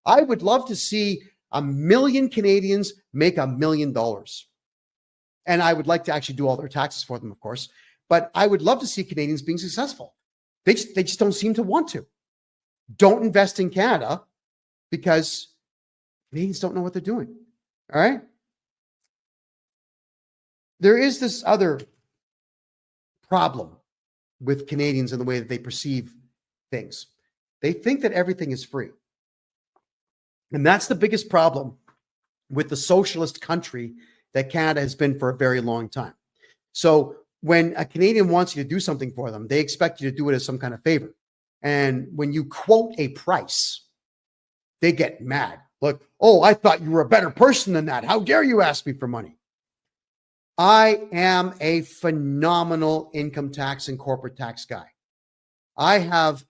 I would love to see 1 million Canadians make $1 million. And I would like to actually do all their taxes for them, of course. But I would love to see Canadians being successful. They just don't seem to want to. Don't invest in Canada because Canadians don't know what they're doing. All right? There is this other problem with Canadians in the way that they perceive things. They think that everything is free. And that's the biggest problem with the socialist country that Canada has been for a very long time. So when a Canadian wants you to do something for them, they expect you to do it as some kind of favor. And when you quote a price, they get mad. Look, oh, I thought you were a better person than that. How dare you ask me for money? I am a phenomenal income tax and corporate tax guy. I have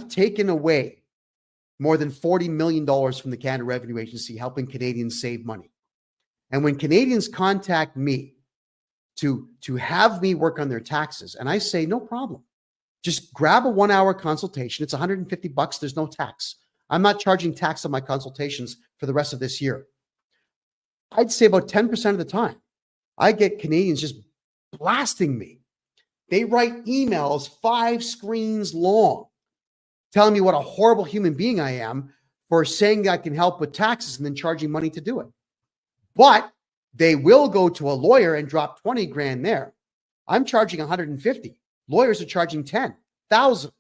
taken away more than $40 million from the Canada Revenue Agency, helping Canadians save money. And when Canadians contact me to have me work on their taxes, and I say, no problem. Just grab a 1-hour consultation. It's $150. There's no tax. I'm not charging tax on my consultations for the rest of this year. I'd say about 10% of the time, I get Canadians just blasting me. They write emails 5 screens long, telling me what a horrible human being I am for saying I can help with taxes and then charging money to do it. But they will go to a lawyer and drop 20 grand there. I'm charging 150. Lawyers are charging 10,000.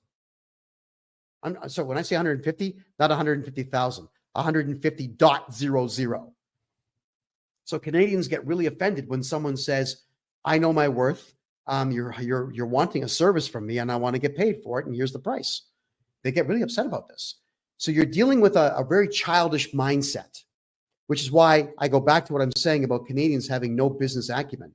So when I say 150, not 150,000, 150.00. So Canadians get really offended when someone says, I know my worth. You're wanting a service from me and I want to get paid for it. And here's the price. They get really upset about this. So you're dealing with a very childish mindset, which is why I go back to what I'm saying about Canadians having no business acumen.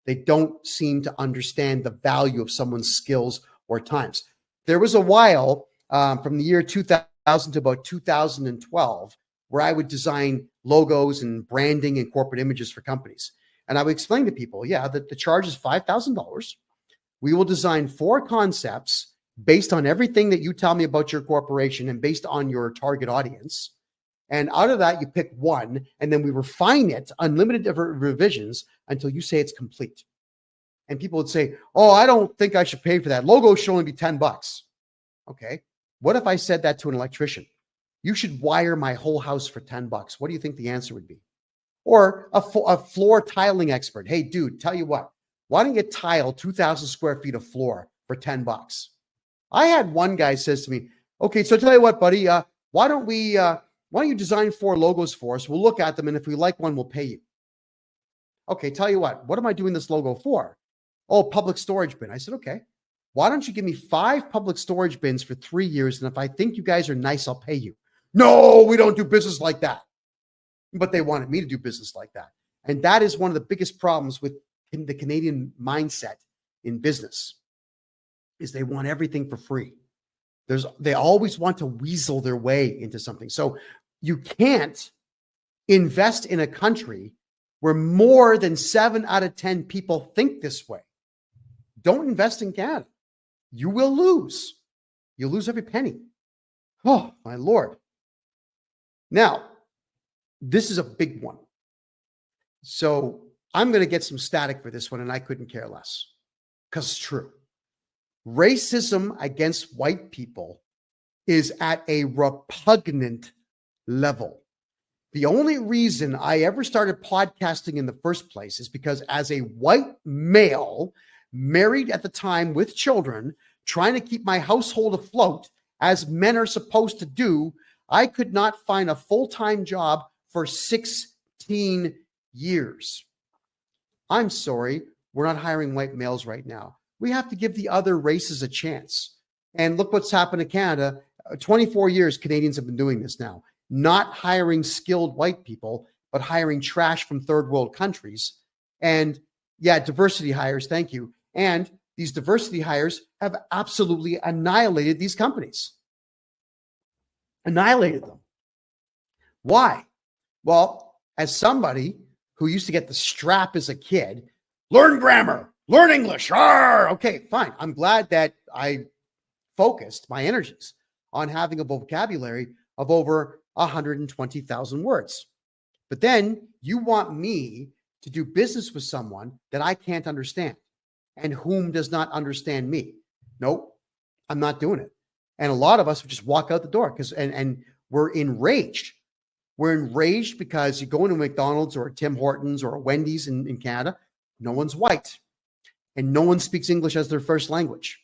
They don't seem to understand the value of someone's skills or times. There was a while from the year 2000 to about 2012 where I would design logos and branding and corporate images for companies. And I would explain to people, yeah, that the charge is $5,000. We will design 4 concepts based on everything that you tell me about your corporation and based on your target audience. And out of that, you pick one, and then we refine it, unlimited revisions until you say it's complete. And people would say, oh, I don't think I should pay for that. Logo should only be $10. Okay. What if I said that to an electrician? You should wire my whole house for $10. What do you think the answer would be? Or a floor tiling expert. Hey, dude, tell you what, why don't you tile 2,000 square feet of floor for $10? I had one guy says to me, okay, so tell you what, buddy, why don't you design 4 logos for us? We'll look at them, and if we like one, we'll pay you. Okay, tell you what am I doing this logo for? Oh, public storage bin. I said, okay, why don't you give me 5 public storage bins for 3 years, and if I think you guys are nice, I'll pay you. No, we don't do business like that. But they wanted me to do business like that. And that is one of the biggest problems with the Canadian mindset in business, is they want everything for free. They always want to weasel their way into something. So you can't invest in a country where more than 7 out of 10 people think this way. Don't invest in Canada. You will lose. You'll lose every penny. Oh, my Lord. Now, this is a big one. So I'm going to get some static for this one, and I couldn't care less, because it's true. Racism against white people is at a repugnant level. The only reason I ever started podcasting in the first place is because, as a white male, married at the time with children, trying to keep my household afloat, as men are supposed to do, I could not find a full-time job for 16 years. I'm sorry, we're not hiring white males right now. We have to give the other races a chance. And look what's happened to Canada. 24 years Canadians have been doing this now. Not hiring skilled white people, but hiring trash from third world countries. And yeah, diversity hires, thank you. And these diversity hires have absolutely annihilated these companies. Annihilated them. Why? Well, as somebody who used to get the strap as a kid, learn grammar, learn English. Okay, fine. I'm glad that I focused my energies on having a vocabulary of over 120,000 words. But then you want me to do business with someone that I can't understand and whom does not understand me. Nope, I'm not doing it. And a lot of us would just walk out the door because and we're enraged. We're enraged because you go into McDonald's or a Tim Hortons or a Wendy's in Canada, no one's white and no one speaks English as their first language.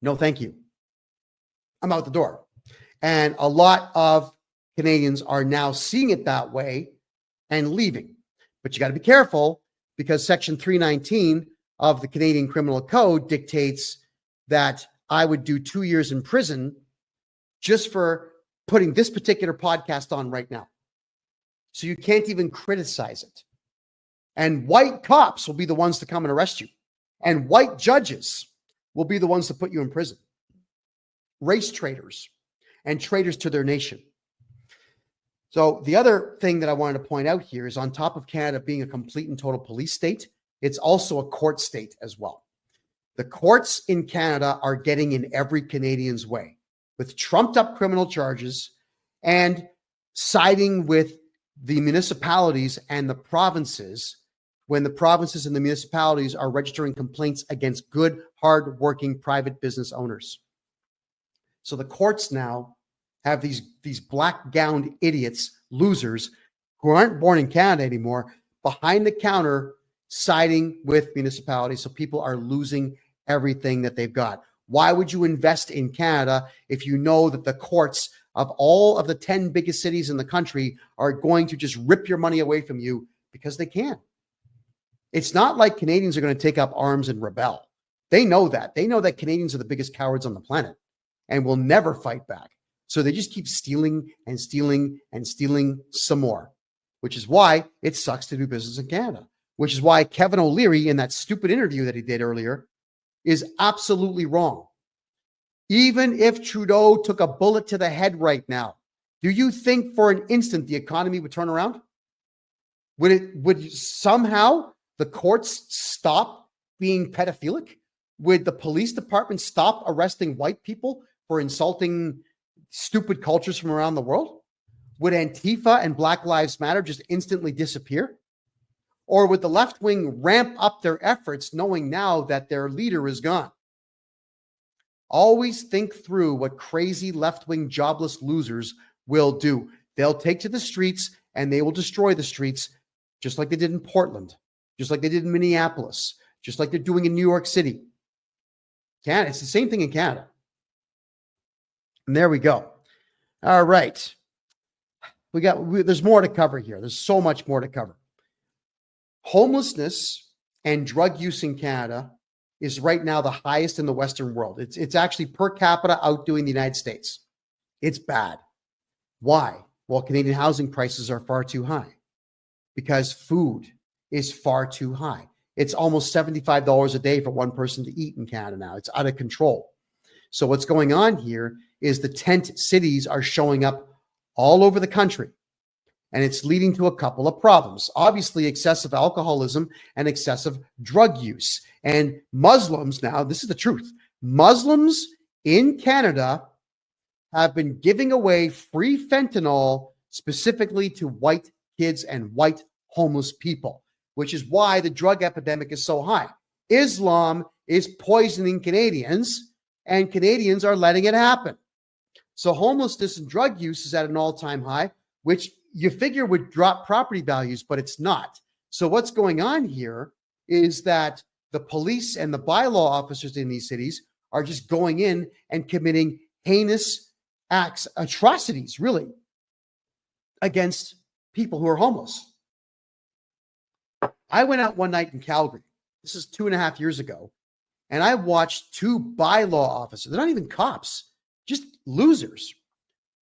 No, thank you. I'm out the door. And a lot of Canadians are now seeing it that way and leaving. But you got to be careful, because Section 319 of the Canadian Criminal Code dictates that I would do 2 years in prison just for putting this particular podcast on right now. So you can't even criticize it. And white cops will be the ones to come and arrest you. And white judges will be the ones to put you in prison. Race traitors and traitors to their nation. So the other thing that I wanted to point out here is, on top of Canada being a complete and total police state, it's also a court state as well. The courts in Canada are getting in every Canadian's way with trumped up criminal charges and siding with the municipalities and the provinces when the provinces and the municipalities are registering complaints against good, hard-working private business owners. So the courts now have these black-gowned idiots, losers, who aren't born in Canada anymore, behind the counter siding with municipalities. So people are losing everything that they've got. Why would you invest in Canada if you know that the courts of all of the 10 biggest cities in the country are going to just rip your money away from you because they can? It's not like Canadians are going to take up arms and rebel. They know that. They know that Canadians are the biggest cowards on the planet and will never fight back. So they just keep stealing and stealing and stealing some more, which is why it sucks to do business in Canada, which is why Kevin O'Leary, in that stupid interview that he did earlier, is absolutely wrong. Even if Trudeau took a bullet to the head right now, do you think for an instant the economy would turn around? Would somehow the courts stop being pedophilic? Would the police department stop arresting white people for insulting stupid cultures from around the world? Would Antifa and Black Lives Matter just instantly disappear? Or would the left wing ramp up their efforts knowing now that their leader is gone? Always think through what crazy left-wing jobless losers will do. They'll take to the streets and they will destroy the streets, just like they did in Portland, just like they did in Minneapolis, just like they're doing in New York City. Canada, it's the same thing in Canada. And there we go. All right. There's more to cover here. There's so much more to cover. Homelessness and drug use in Canada is right now the highest in the Western world. It's actually per capita outdoing the United States. It's bad. Why? Well, Canadian housing prices are far too high because food is far too high. It's almost $75 a day for one person to eat in Canada now. It's out of control. So what's going on here is the tent cities are showing up all over the country. And it's leading to a couple of problems. Obviously, excessive alcoholism and excessive drug use. And Muslims now, this is the truth. Muslims in Canada have been giving away free fentanyl specifically to white kids and white homeless people, which is why the drug epidemic is so high. Islam is poisoning Canadians, and Canadians are letting it happen. So homelessness and drug use is at an all-time high, which you figure would drop property values, but it's not. So what's going on here is that the police and the bylaw officers in these cities are just going in and committing heinous acts, atrocities, really, against people who are homeless. I went out one night in Calgary. This is 2.5 years ago. And I watched two bylaw officers. They're not even cops, just losers.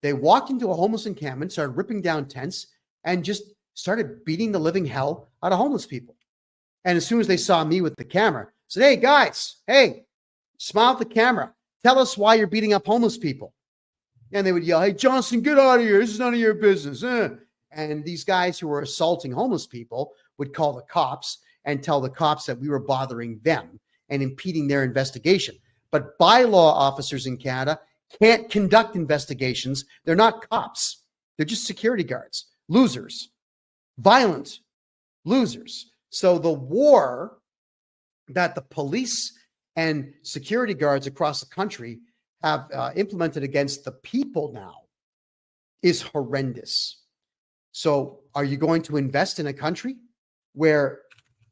They walked into a homeless encampment, started ripping down tents, and just started beating the living hell out of homeless people. And as soon as they saw me with the camera, said, "Hey, guys, hey, smile at the camera. Tell us why you're beating up homeless people." And they would yell, "Hey, Johnston, get out of here. This is none of your business." And these guys who were assaulting homeless people would call the cops and tell the cops that we were bothering them and impeding their investigation. But bylaw officers in Canada can't conduct investigations. They're not cops. They're just security guards, losers, violent losers. So the war that the police and security guards across the country have implemented against the people now is horrendous. So are you going to invest in a country where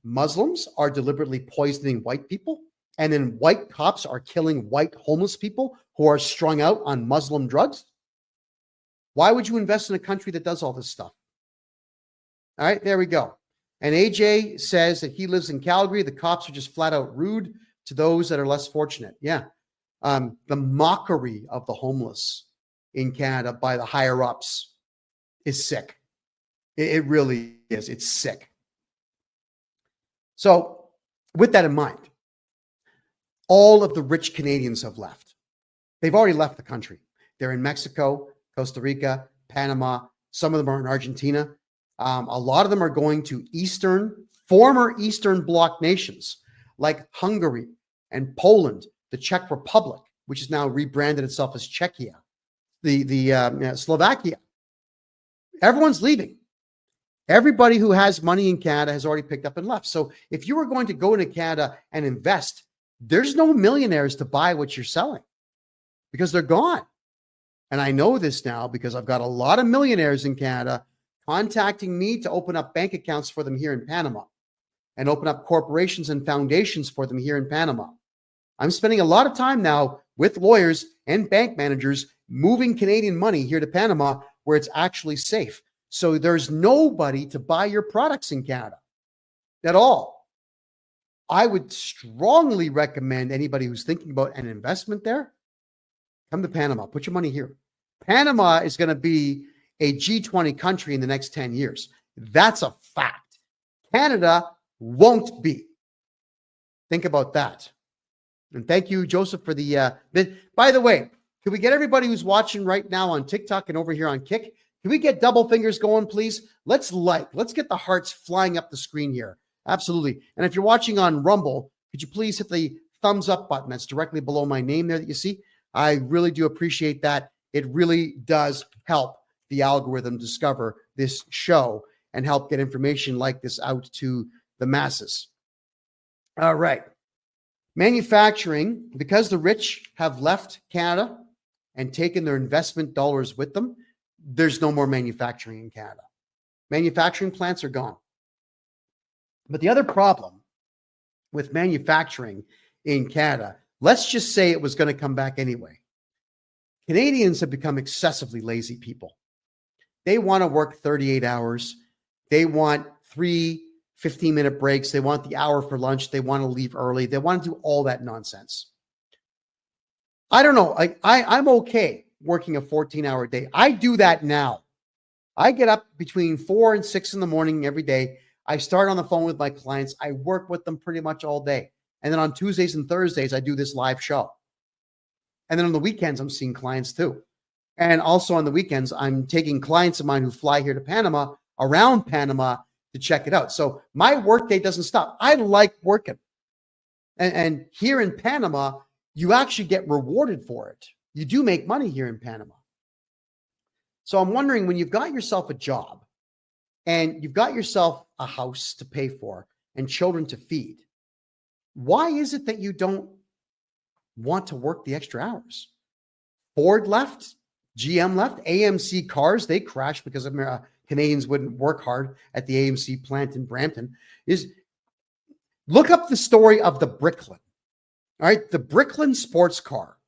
Muslims are deliberately poisoning white people, and then white cops are killing white homeless people who are strung out on Muslim drugs? Why would you invest in a country that does all this stuff? All right, there we go. And AJ says that he lives in Calgary. The cops are just flat out rude to those that are less fortunate. Yeah. The mockery of the homeless in Canada by the higher ups is sick. It really is. It's sick. So with that in mind, all of the rich Canadians have left. They've already left the country. They're in Mexico, Costa Rica, Panama. Some of them are in Argentina. A lot of them are going to former Eastern Bloc nations like Hungary and Poland, the Czech Republic, which has now rebranded itself as Czechia, Slovakia. Everyone's leaving. Everybody who has money in Canada has already picked up and left. So if you were going to go into Canada and invest, there's no millionaires to buy what you're selling because they're gone. And I know this now because I've got a lot of millionaires in Canada contacting me to open up bank accounts for them here in Panama and open up corporations and foundations for them here in Panama. I'm spending a lot of time now with lawyers and bank managers moving Canadian money here to Panama where it's actually safe. So there's nobody to buy your products in Canada at all. I would strongly recommend anybody who's thinking about an investment there, come to Panama, put your money here. Panama is going to be a G20 country in the next 10 years. That's a fact. Canada won't be. Think about that. And thank you, Joseph, for the by the way, can we get everybody who's watching right now on TikTok and over here on Kick? Can we get double fingers going, please? Let's get the hearts flying up the screen here. Absolutely. And if you're watching on Rumble, could you please hit the thumbs up button that's directly below my name there that you see? I really do appreciate that. It really does help the algorithm discover this show and help get information like this out to the masses. All right. Manufacturing, because the rich have left Canada and taken their investment dollars with them, there's no more manufacturing in Canada. Manufacturing plants are gone. But the other problem with manufacturing in Canada, let's just say it was going to come back anyway. Canadians have become excessively lazy people. They want to work 38 hours. They want 3 15-minute breaks. They want the hour for lunch. They want to leave early. They want to do all that nonsense. I don't know. I'm okay working a 14-hour day. I do that now. I get up between 4 and 6 in the morning every day. I start on the phone with my clients. I work with them pretty much all day. And then on Tuesdays and Thursdays, I do this live show. And then on the weekends, I'm seeing clients too. And also on the weekends, I'm taking clients of mine who fly here to Panama, around Panama, to check it out. So my workday doesn't stop. I like working. And here in Panama, you actually get rewarded for it. You do make money here in Panama. So I'm wondering, when you've got yourself a job and you've got yourself a house to pay for and children to feed, why is it that you don't want to work the extra hours? Ford left, GM left, AMC cars, they crashed because Canadians wouldn't work hard at the AMC plant in Brampton. Look up the story of the Bricklin. All right, the Bricklin sports car,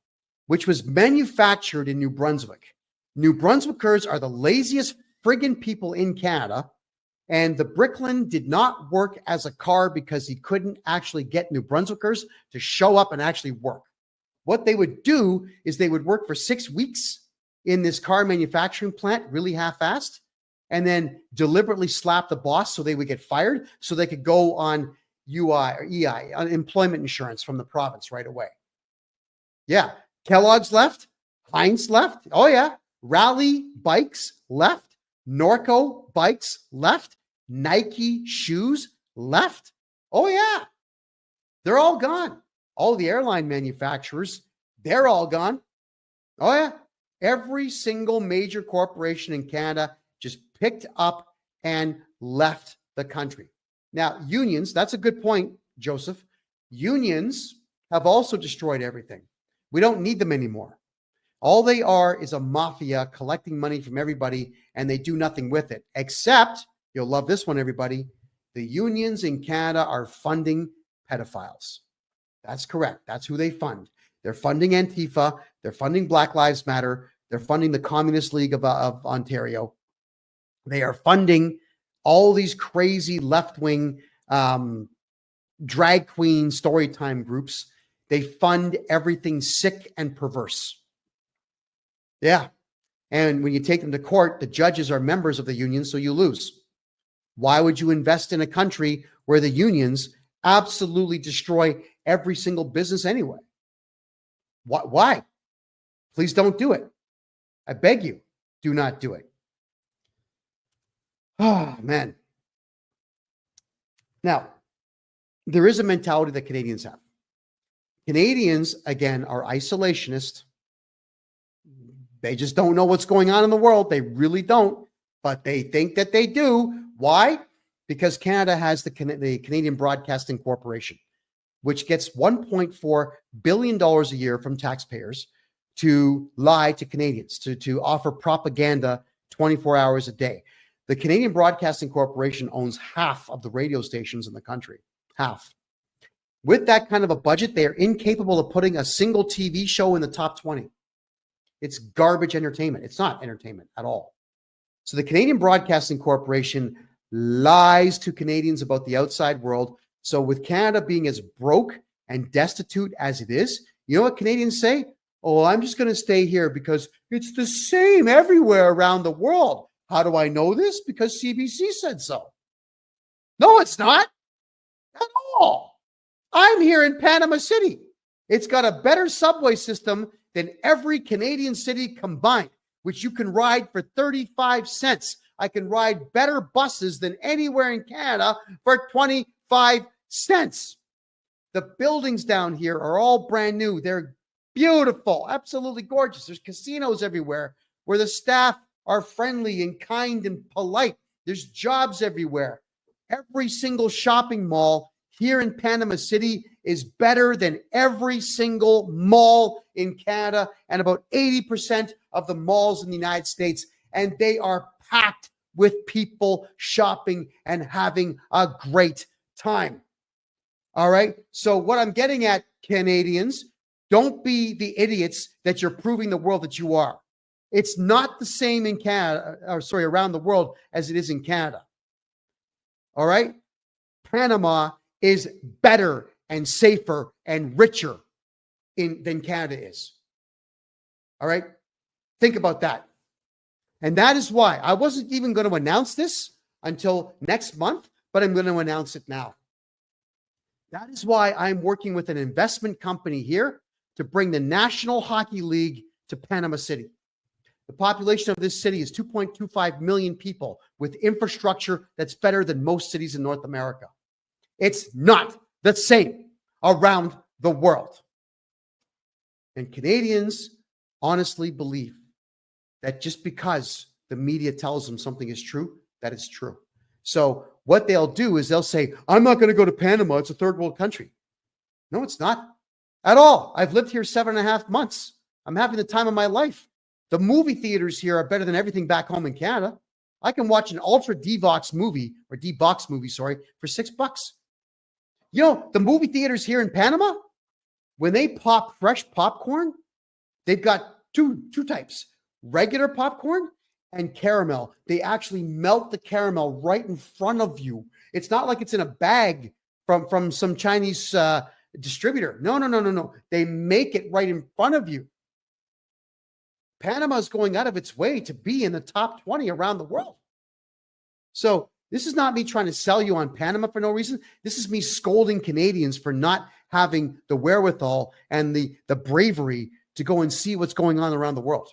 which was manufactured in New Brunswick. New Brunswickers are the laziest friggin' people in Canada, and the Bricklin did not work as a car because he couldn't actually get New Brunswickers to show up and actually work. What they would do is they would work for 6 weeks in this car manufacturing plant, really half-assed, and then deliberately slap the boss so they would get fired so they could go on UI or EI, unemployment insurance from the province right away. Yeah. Kellogg's left. Heinz left. Oh, yeah. Rally Bikes left. Norco Bikes left. Nike shoes left. Oh, yeah. They're all gone. All the airline manufacturers, they're all gone. Oh, yeah. Every single major corporation in Canada just picked up and left the country. Now, unions, that's a good point, Joseph. Unions have also destroyed everything. We don't need them anymore. All they are is a mafia collecting money from everybody, and they do nothing with it, except, you'll love this one, everybody, the unions in Canada are funding pedophiles. That's correct. That's who they fund. They're funding Antifa. They're funding Black Lives Matter. They're funding the Communist League of Ontario. They are funding all these crazy left-wing drag queen storytime groups. They fund everything sick and perverse. Yeah. And when you take them to court, the judges are members of the union, so you lose. Why would you invest in a country where the unions absolutely destroy every single business anyway? Why? Please don't do it. I beg you, do not do it. Oh, man. Now, there is a mentality that Canadians have. Canadians, again, are isolationist. They just don't know what's going on in the world. They really don't, but they think that they do. Why? Because Canada has the Canadian Broadcasting Corporation, which gets $1.4 billion a year from taxpayers to lie to Canadians, to offer propaganda 24 hours a day. The Canadian Broadcasting Corporation owns half of the radio stations in the country. Half. With that kind of a budget, they are incapable of putting a single TV show in the top 20. It's garbage entertainment. It's not entertainment at all. So the Canadian Broadcasting Corporation lies to Canadians about the outside world. So with Canada being as broke and destitute as it is, you know what Canadians say? Oh, I'm just going to stay here because it's the same everywhere around the world. How do I know this? Because CBC said so. No, it's not at all. I'm here in Panama City. It's got a better subway system than every Canadian city combined, which you can ride for 35 cents. I can ride better buses than anywhere in Canada for 25 cents. The buildings down here are all brand new. They're beautiful, absolutely gorgeous. There's casinos everywhere where the staff are friendly and kind and polite. There's jobs everywhere. Every single shopping mall here in Panama City is better than every single mall in Canada and about 80% of the malls in the United States. And they are packed with people shopping and having a great time. All right. So what I'm getting at, Canadians, don't be the idiots that you're proving the world that you are. It's not the same in Canada, around the world as it is in Canada. All right. Panama is better and safer and richer than Canada is. All right. Think about that. And that is why I wasn't even going to announce this until next month, but I'm going to announce it now. That is why I'm working with an investment company here to bring the National Hockey League to Panama City. The population of this city is 2.25 million people with infrastructure that's better than most cities in North America. It's not the same around the world. And Canadians honestly believe that just because the media tells them something is true, that is true. So what they'll do is they'll say, I'm not going to go to Panama. It's a third world country. No, it's not at all. I've lived here 7.5 months. I'm having the time of my life. The movie theaters here are better than everything back home in Canada. I can watch an ultra D-box movie for $6. You know, the movie theaters here in Panama, when they pop fresh popcorn, they've got two types, regular popcorn and caramel. They actually melt the caramel right in front of you. It's not like it's in a bag from some Chinese distributor. No. They make it right in front of you. Panama is going out of its way to be in the top 20 around the world. So this is not me trying to sell you on Panama for no reason. This is me scolding Canadians for not having the wherewithal and the bravery to go and see what's going on around the world.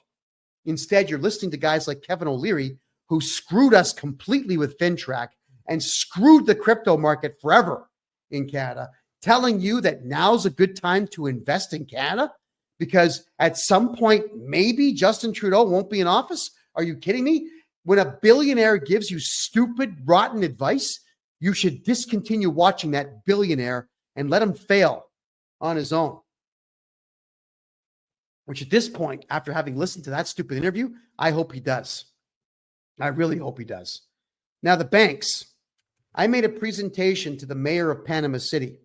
Instead, you're listening to guys like Kevin O'Leary, who screwed us completely with FinTrack and screwed the crypto market forever in Canada, telling you that now's a good time to invest in Canada because at some point, maybe Justin Trudeau won't be in office. Are you kidding me? When a billionaire gives you stupid, rotten advice, you should discontinue watching that billionaire and let him fail on his own. Which at this point, after having listened to that stupid interview, I hope he does. I really hope he does. Now, the banks. I made a presentation to the mayor of Panama City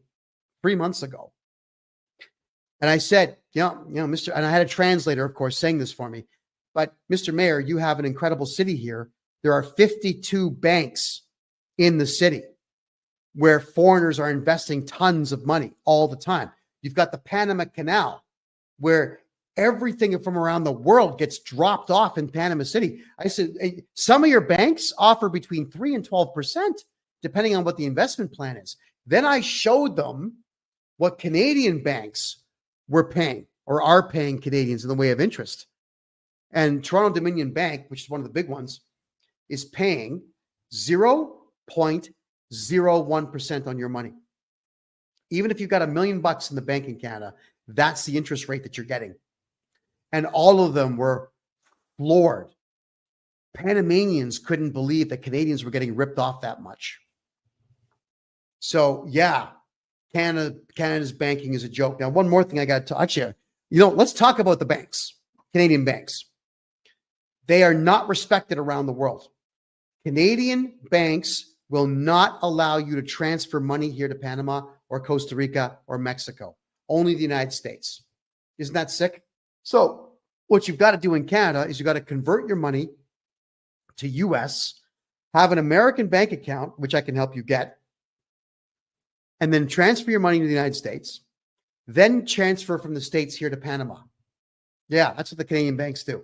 3 months ago. And I said, Mr. And I had a translator, of course, saying this for me. But Mr. Mayor, you have an incredible city here. There are 52 banks in the city where foreigners are investing tons of money all the time. You've got the Panama Canal, where everything from around the world gets dropped off in Panama City. I said, some of your banks offer between 3 and 12%, depending on what the investment plan is. Then I showed them what Canadian banks were paying or are paying Canadians in the way of interest. And Toronto Dominion Bank, which is one of the big ones, is paying 0.01% on your money. Even if you've got $1 million in the bank in Canada, that's the interest rate that you're getting. And all of them were floored. Panamanians couldn't believe that Canadians were getting ripped off that much. So, yeah, Canada's banking is a joke. Now, one more thing I got to touch here. Let's talk about the banks, Canadian banks. They are not respected around the world. Canadian banks will not allow you to transfer money here to Panama or Costa Rica or Mexico. Only the United States. Isn't that sick? So what you've got to do in Canada is you've got to convert your money to US, have an American bank account, which I can help you get, and then transfer your money to the United States, then transfer from the States here to Panama. Yeah, that's what the Canadian banks do.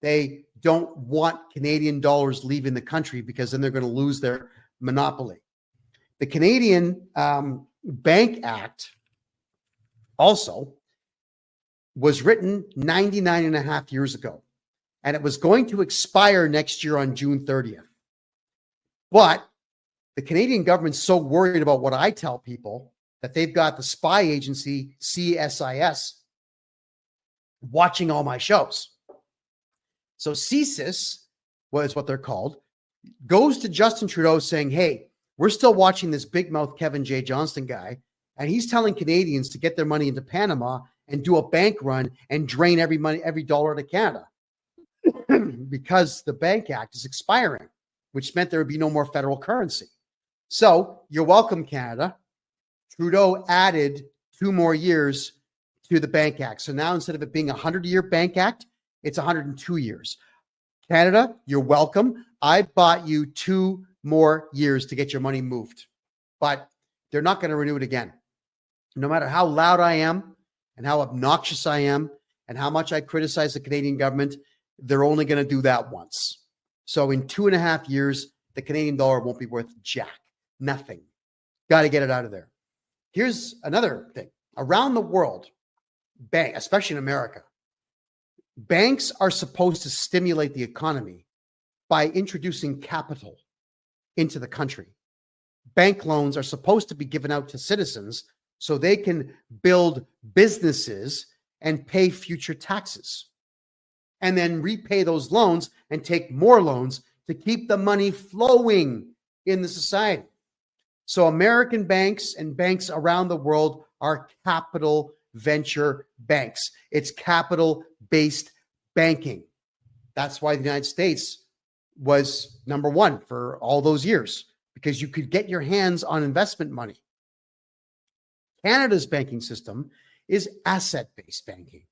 They don't want Canadian dollars leaving the country because then they're going to lose their monopoly. The Canadian Bank Act also was written 99 and a half years ago, and it was going to expire next year on June 30th. But the Canadian government's so worried about what I tell people that they've got the spy agency CSIS watching all my shows. So CSIS was what they're called, goes to Justin Trudeau saying, hey, we're still watching this big mouth Kevin J. Johnston guy, and he's telling Canadians to get their money into Panama and do a bank run and drain every dollar to Canada because the Bank Act is expiring, which meant there would be no more federal currency. So you're welcome, Canada. Trudeau added 2 more years to the Bank Act. So now instead of it being a 100-year Bank Act, it's 102 years. Canada, you're welcome. I bought you 2 more years to get your money moved, but they're not going to renew it again. No matter how loud I am and how obnoxious I am and how much I criticize the Canadian government, they're only going to do that once. So in 2.5 years, the Canadian dollar won't be worth jack, nothing. Got to get it out of there. Here's another thing. Around the world, especially in America, banks are supposed to stimulate the economy by introducing capital into the country. Bank loans are supposed to be given out to citizens so they can build businesses and pay future taxes, and then repay those loans and take more loans to keep the money flowing in the society. So American banks and banks around the world are capital venture banks. It's capital-based banking. That's why the United States was number 1 for all those years, because you could get your hands on investment money. Canada's banking system is asset-based banking.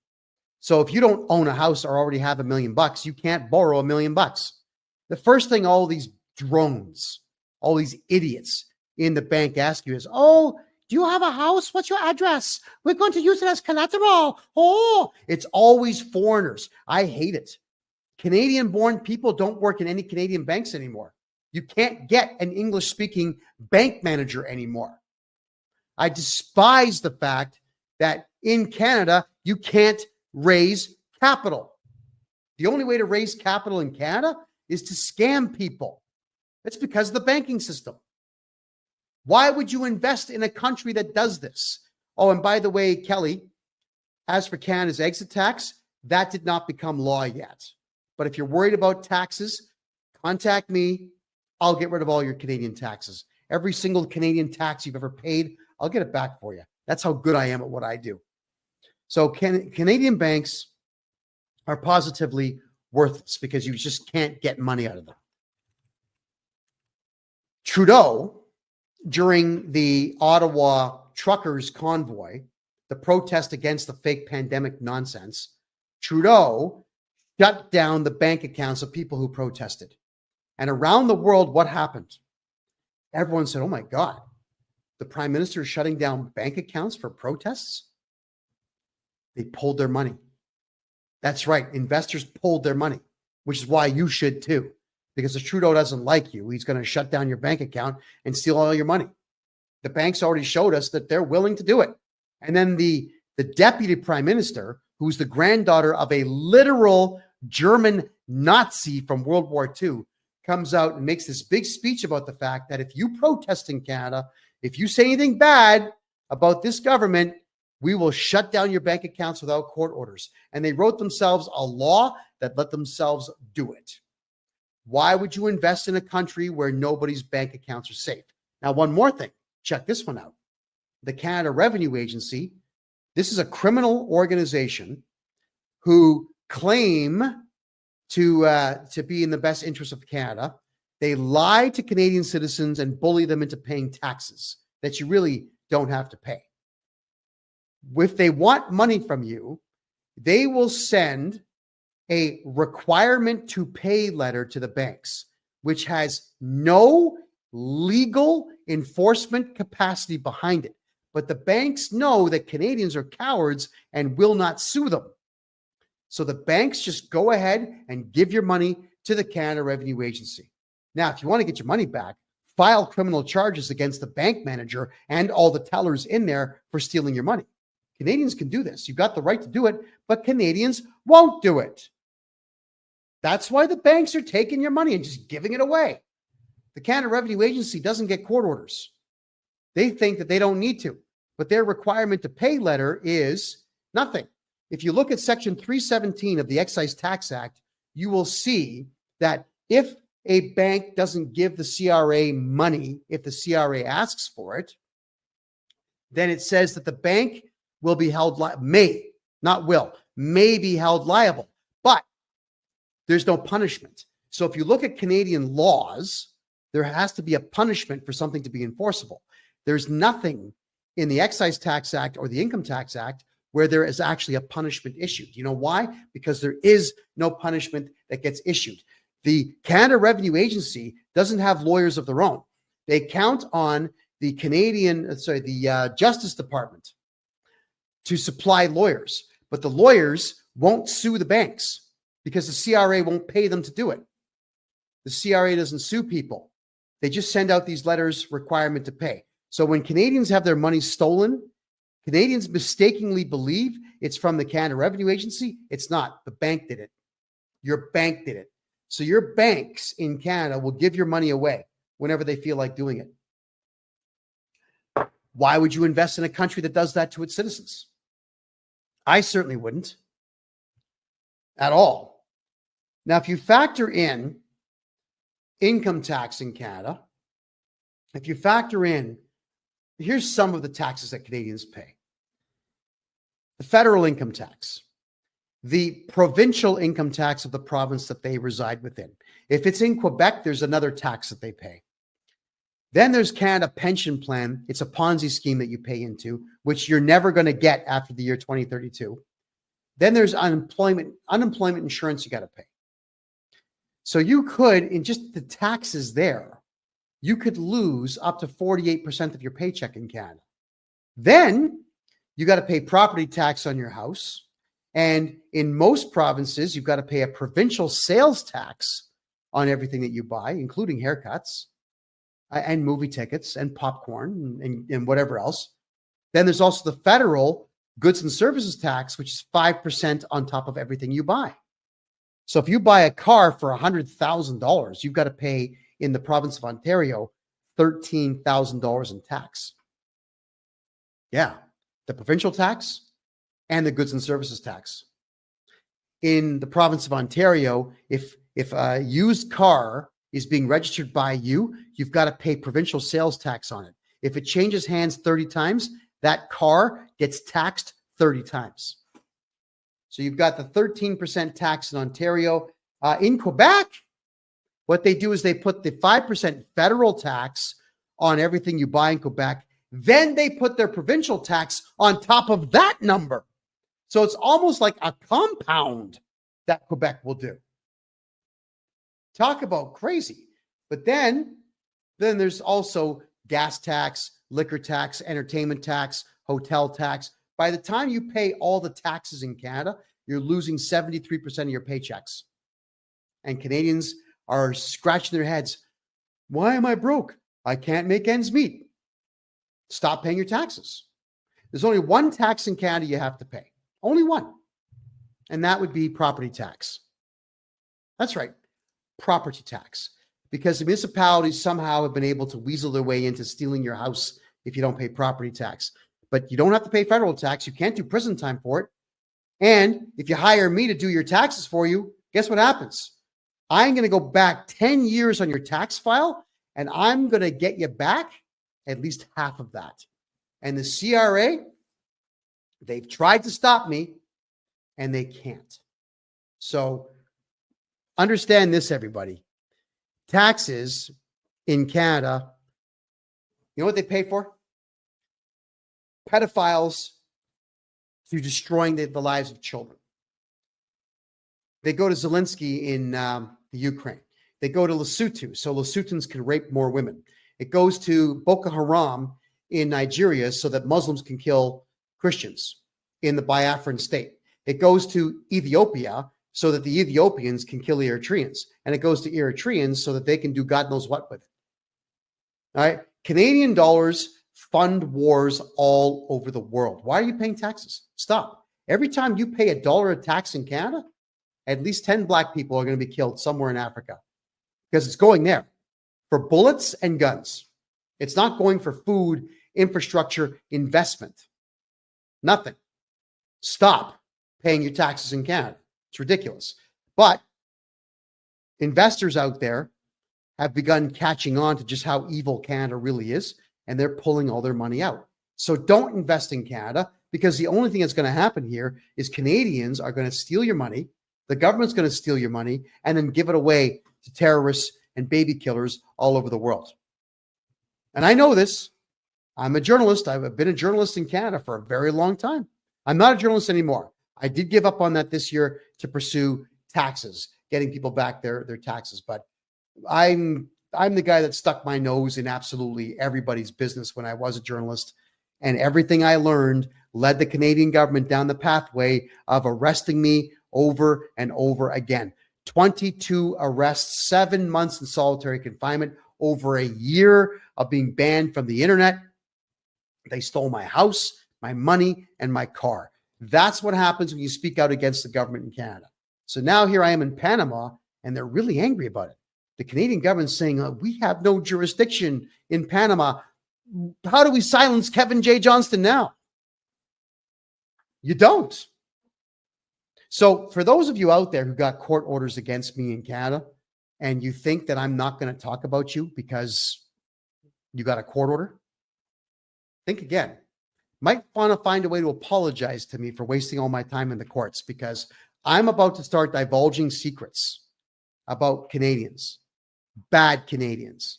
So if you don't own a house or already have $1 million, you can't borrow $1 million. The first thing all these drones, all these idiots in the bank ask you is, oh, do you have a house? What's your address? We're going to use it as collateral. Oh, it's always foreigners. I hate it. Canadian-born people don't work in any Canadian banks anymore. You can't get an English-speaking bank manager anymore. I despise the fact that in Canada, you can't raise capital. The only way to raise capital in Canada is to scam people. It's because of the banking system. Why would you invest in a country that does this? Oh, and by the way, Kelly, as for Canada's exit tax, that did not become law yet. But if you're worried about taxes, contact me. I'll get rid of all your Canadian taxes. Every single Canadian tax you've ever paid, I'll get it back for you. That's how good I am at what I do. So Canadian banks are positively worthless because you just can't get money out of them. Trudeau, during the Ottawa truckers convoy, the protest against the fake pandemic nonsense, Trudeau shut down the bank accounts of people who protested. And around the world, what happened? Everyone said, oh my God, the prime minister is shutting down bank accounts for protests? They pulled their money. That's right. Investors pulled their money, which is why you should too. Because if Trudeau doesn't like you, he's going to shut down your bank account and steal all your money. The banks already showed us that they're willing to do it. And then the deputy prime minister, who's the granddaughter of a literal German Nazi from World War II, comes out and makes this big speech about the fact that if you protest in Canada, if you say anything bad about this government, we will shut down your bank accounts without court orders. And they wrote themselves a law that let themselves do it. Why would you invest in a country where nobody's bank accounts are safe? Now, one more thing. Check this one out. The Canada Revenue Agency, this is a criminal organization who claim to be in the best interest of Canada. They lie to Canadian citizens and bully them into paying taxes that you really don't have to pay. If they want money from you, they will send a requirement to pay letter to the banks, which has no legal enforcement capacity behind it. But the banks know that Canadians are cowards and will not sue them. So the banks just go ahead and give your money to the Canada Revenue Agency. Now, if you want to get your money back, file criminal charges against the bank manager and all the tellers in there for stealing your money. Canadians can do this. You've got the right to do it, but Canadians won't do it. That's why the banks are taking your money and just giving it away. The Canada Revenue Agency doesn't get court orders. They think that they don't need to, but their requirement to pay letter is nothing. If you look at Section 317 of the Excise Tax Act, you will see that if a bank doesn't give the CRA money if the CRA asks for it, then it says that the bank will be held may be held liable, but there's no punishment. So if you look at Canadian laws, there has to be a punishment for something to be enforceable. There's nothing in the Excise Tax Act or the Income Tax Act where there is actually a punishment issued. You know why? Because there is no punishment that gets issued. The Canada Revenue Agency doesn't have lawyers of their own. They count on the Justice Department to supply lawyers, but the lawyers won't sue the banks because the CRA won't pay them to do it. The CRA doesn't sue people. They just send out these letters requirement to pay. So when Canadians have their money stolen, Canadians mistakenly believe it's from the Canada Revenue Agency. It's not. The bank did it. Your bank did it. So your banks in Canada will give your money away whenever they feel like doing it. Why would you invest in a country that does that to its citizens? I certainly wouldn't at all. Now, if you factor in income tax in Canada, if you factor in, here's some of the taxes that Canadians pay. The federal income tax, the provincial income tax of the province that they reside within. If it's in Quebec, there's another tax that they pay. Then there's Canada Pension Plan. It's a Ponzi scheme that you pay into, which you're never going to get after the year 2032. Then there's unemployment insurance you got to pay. So you could, in just the taxes there, you could lose up to 48% of your paycheck in Canada. Then you got to pay property tax on your house. And in most provinces, you've got to pay a provincial sales tax on everything that you buy, including haircuts and movie tickets and popcorn and whatever else. Then there's also the federal goods and services tax, which is 5% on top of everything you buy. So if you buy a car for $100,000, you've got to pay in the province of Ontario $13,000 in tax. Yeah, the provincial tax and the goods and services tax. In the province of Ontario, if a used car is being registered by you, you've got to pay provincial sales tax on it. If it changes hands 30 times, that car gets taxed 30 times. So you've got the 13% tax in Ontario. In Quebec, what they do is they put the 5% federal tax on everything you buy in Quebec. Then they put their provincial tax on top of that number. So it's almost like a compound that Quebec will do. Talk about crazy. But then there's also gas tax, liquor tax, entertainment tax, hotel tax. By the time you pay all the taxes in Canada, you're losing 73% of your paychecks. And Canadians are scratching their heads. Why am I broke? I can't make ends meet. Stop paying your taxes. There's only one tax in Canada you have to pay. Only one. And that would be property tax. That's right. Property tax. Because the municipalities somehow have been able to weasel their way into stealing your house if you don't pay property tax. But you don't have to pay federal tax. You can't do prison time for it. And if you hire me to do your taxes for you, guess what happens? I'm going to go back 10 years on your tax file, and I'm going to get you back at least half of that. And the CRA, they've tried to stop me, and they can't. So understand this, everybody. Taxes in Canada, you know what they pay for? Pedophiles to destroying the lives of children. They go to Zelensky in the Ukraine. They go to Lesotho, so Lesothans can rape more women. It goes to Boko Haram in Nigeria so that Muslims can kill Christians in the Biafran state. It goes to Ethiopia so that the Ethiopians can kill the Eritreans. And it goes to Eritreans so that they can do God knows what with it. All right. Canadian dollars fund wars all over the world. Why are you paying taxes? Stop. Every time you pay $1 of tax in Canada, at least 10 black people are going to be killed somewhere in Africa because it's going there for bullets and guns. It's not going for food, infrastructure, investment. Nothing. Stop paying your taxes in Canada. It's ridiculous. But investors out there have begun catching on to just how evil Canada really is, and they're pulling all their money out. So don't invest in Canada, because the only thing that's going to happen here is Canadians are going to steal your money, the government's going to steal your money, and then give it away to terrorists and baby killers all over the world. And I know this. I'm a journalist. I've been a journalist in Canada for a very long time. I'm not a journalist anymore. I did give up on that this year to pursue taxes, getting people back their taxes. But I'm the guy that stuck my nose in absolutely everybody's business when I was a journalist. And everything I learned led the Canadian government down the pathway of arresting me over and over again. 22 arrests, 7 months in solitary confinement, over a year of being banned from the internet. They stole my house, my money, and my car. That's what happens when you speak out against the government in Canada. So now here I am in Panama, and they're really angry about it. The Canadian government's saying, we have no jurisdiction in Panama. How do we silence Kevin J. Johnston now? You don't. So for those of you out there who got court orders against me in Canada, and you think that I'm not going to talk about you because you got a court order, think again. Might want to find a way to apologize to me for wasting all my time in the courts, because I'm about to start divulging secrets about Canadians, bad Canadians,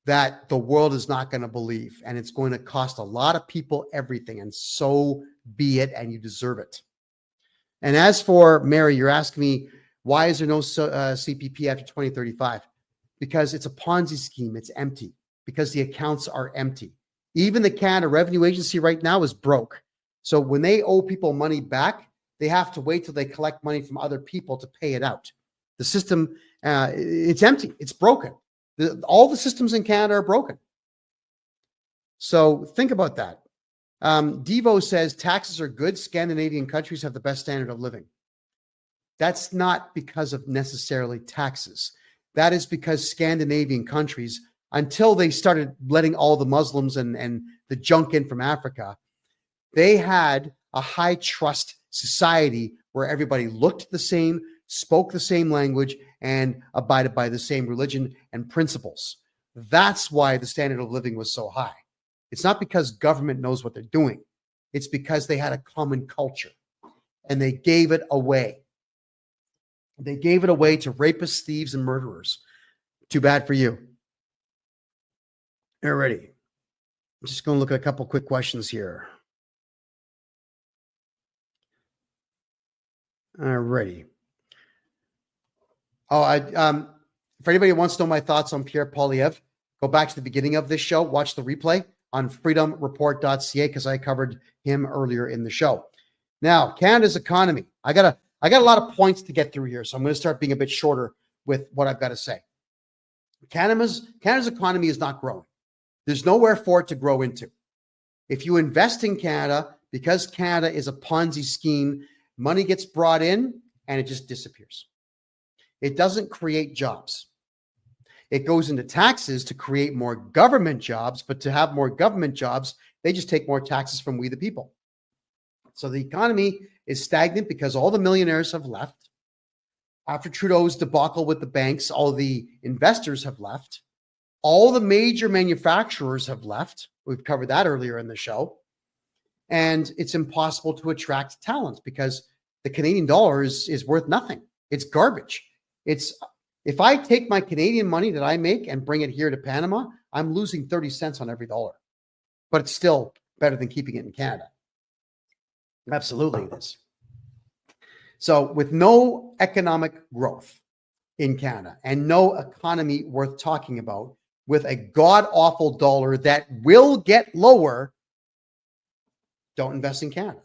that the world is not going to believe. And it's going to cost a lot of people everything. And so be it. And you deserve it. And as for Mary, you're asking me, why is there no CPP after 2035? Because it's a Ponzi scheme. It's empty. Because the accounts are empty. Even the Canada Revenue Agency right now is broke. So when they owe people money back, they have to wait till they collect money from other people to pay it out. The system, it's empty. It's broken. All the systems in Canada are broken. So think about that. Devo says taxes are good. Scandinavian countries have the best standard of living. That's not because of necessarily taxes. That is because Scandinavian countries, until they started letting all the Muslims and the junk in from Africa, they had a high trust society where everybody looked the same, spoke the same language, and abided by the same religion and principles. That's why the standard of living was so high. It's not because government knows what they're doing. It's because they had a common culture and they gave it away. They gave it away to rapists, thieves, and murderers. Too bad for you. Alrighty. I'm just going to look at a couple quick questions here. Alrighty. If anybody wants to know my thoughts on Pierre Poilievre, go back to the beginning of this show, watch the replay on freedomreport.ca, because I covered him earlier in the show. Now, Canada's economy. I got a lot of points to get through here, so I'm going to start being a bit shorter with what I've got to say. Canada's economy is not growing. There's nowhere for it to grow into. If you invest in Canada, because Canada is a Ponzi scheme, money gets brought in and it just disappears. It doesn't create jobs. It goes into taxes to create more government jobs, but to have more government jobs, they just take more taxes from we the people. So the economy is stagnant because all the millionaires have left. After Trudeau's debacle with the banks, all the investors have left. All the major manufacturers have left. We've covered that earlier in the show. And it's impossible to attract talent because the Canadian dollar is worth nothing. It's garbage. If I take my Canadian money that I make and bring it here to Panama, I'm losing 30 cents on every dollar. But it's still better than keeping it in Canada. Absolutely it is. So with no economic growth in Canada and no economy worth talking about, with a god-awful dollar that will get lower, don't invest in Canada.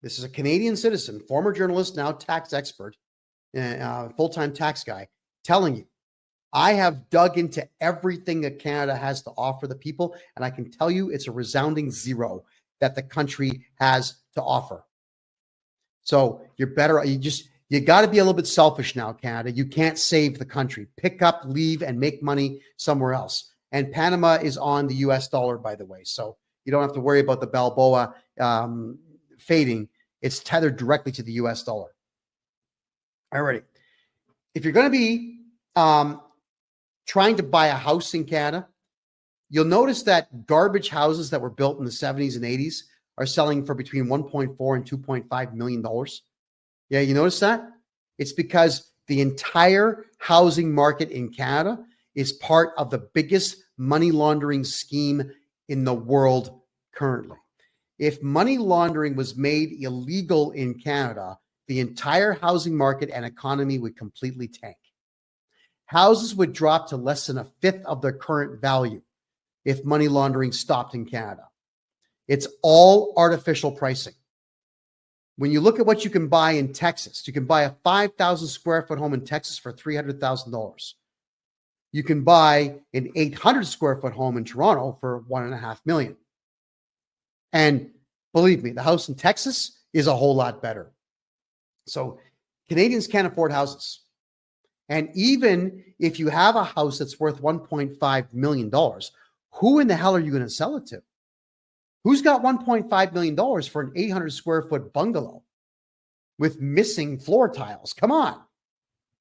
This is a Canadian citizen, former journalist, now tax expert, full-time tax guy, telling you, I have dug into everything that Canada has to offer the people, and I can tell you it's a resounding zero that the country has to offer. So you're better, you got to be a little bit selfish now, Canada. You can't save the country. Pick up, leave, and make money somewhere else. And Panama is on the US dollar, by the way. So you don't have to worry about the Balboa fading. It's tethered directly to the US dollar. All righty. If you're going to be trying to buy a house in Canada, you'll notice that garbage houses that were built in the 70s and 80s are selling for between 1.4 and 2.5 million dollars. Yeah, you notice that? It's because the entire housing market in Canada is part of the biggest money laundering scheme in the world currently. If money laundering was made illegal in Canada, the entire housing market and economy would completely tank. Houses would drop to less than a fifth of their current value if money laundering stopped in Canada. It's all artificial pricing. When you look at what you can buy in Texas, you can buy a 5,000 square foot home in Texas for $300,000. You can buy an 800 square foot home in Toronto for $1.5 million. And believe me, the house in Texas is a whole lot better. So Canadians can't afford houses. And even if you have a house that's worth $1.5 million, who in the hell are you going to sell it to? Who's got $1.5 million for an 800 square foot bungalow with missing floor tiles? Come on.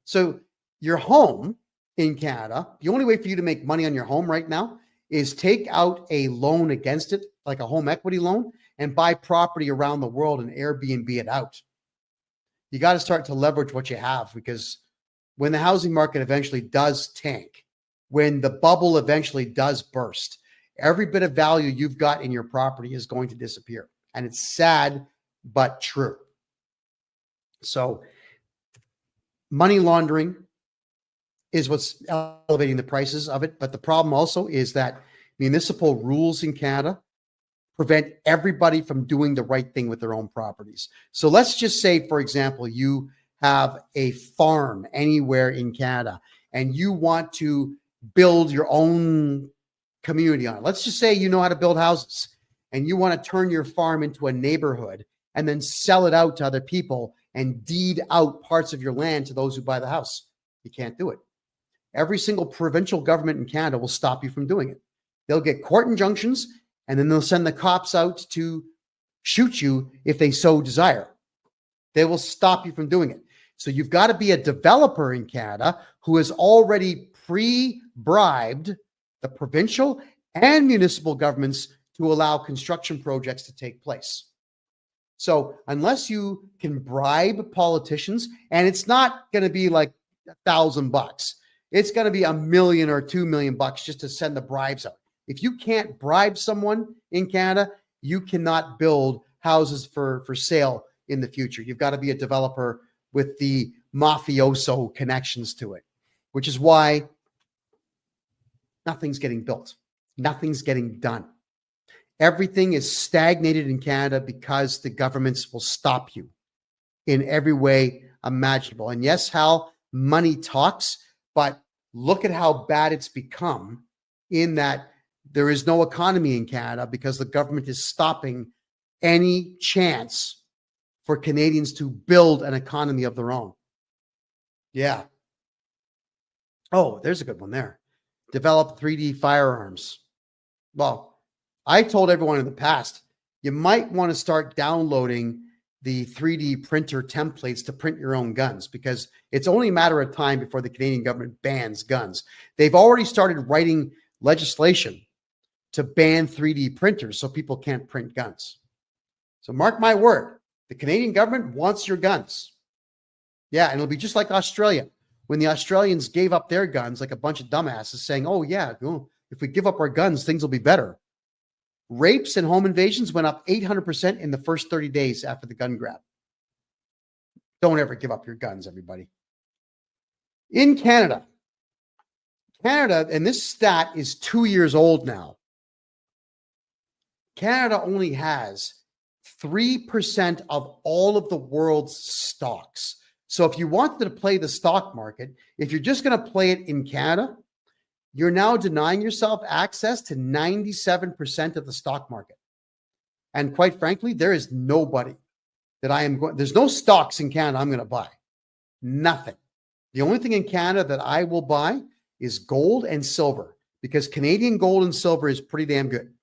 So your home in Canada, the only way for you to make money on your home right now is take out a loan against it, like a home equity loan, and buy property around the world and Airbnb it out. You got to start to leverage what you have, because when the housing market eventually does tank, when the bubble eventually does burst, every bit of value you've got in your property is going to disappear. And it's sad, but true. So money laundering is what's elevating the prices of it. But the problem also is that municipal rules in Canada prevent everybody from doing the right thing with their own properties. So let's just say, for example, you have a farm anywhere in Canada and you want to build your own community on it. Let's just say you know how to build houses and you want to turn your farm into a neighborhood and then sell it out to other people and deed out parts of your land to those who buy the house. You can't do it. Every single provincial government in Canada will stop you from doing it. They'll get court injunctions and then they'll send the cops out to shoot you if they so desire. They will stop you from doing it. So you've got to be a developer in Canada who has already pre-bribed the provincial and municipal governments to allow construction projects to take place. So unless you can bribe politicians, and it's not going to be like $1,000, it's going to be $1 million or $2 million just to send the bribes out. If you can't bribe someone in Canada, you cannot build houses for sale in the future. You've got to be a developer with the mafioso connections to it, which is why nothing's getting built. Nothing's getting done. Everything is stagnated in Canada because the governments will stop you in every way imaginable. And yes, Hal, money talks, but look at how bad it's become in that there is no economy in Canada because the government is stopping any chance for Canadians to build an economy of their own. Yeah. Oh, there's a good one there. Develop 3D firearms. Well, I told everyone in the past, you might want to start downloading the 3D printer templates to print your own guns, because it's only a matter of time before the Canadian government bans guns. They've already started writing legislation to ban 3D printers so people can't print guns. So mark my word, the Canadian government wants your guns. Yeah, and it'll be just like Australia. When the Australians gave up their guns, like a bunch of dumbasses saying, oh yeah, if we give up our guns, things will be better. Rapes and home invasions went up 800% in the first 30 days after the gun grab. Don't ever give up your guns, everybody. In Canada, and this stat is 2 years old now, Canada only has 3% of all of the world's stocks. So if you wanted to play the stock market, if you're just going to play it in Canada, you're now denying yourself access to 97% of the stock market. And quite frankly, there is nobody that there's no stocks in Canada I'm going to buy. Nothing. The only thing in Canada that I will buy is gold and silver, because Canadian gold and silver is pretty damn good.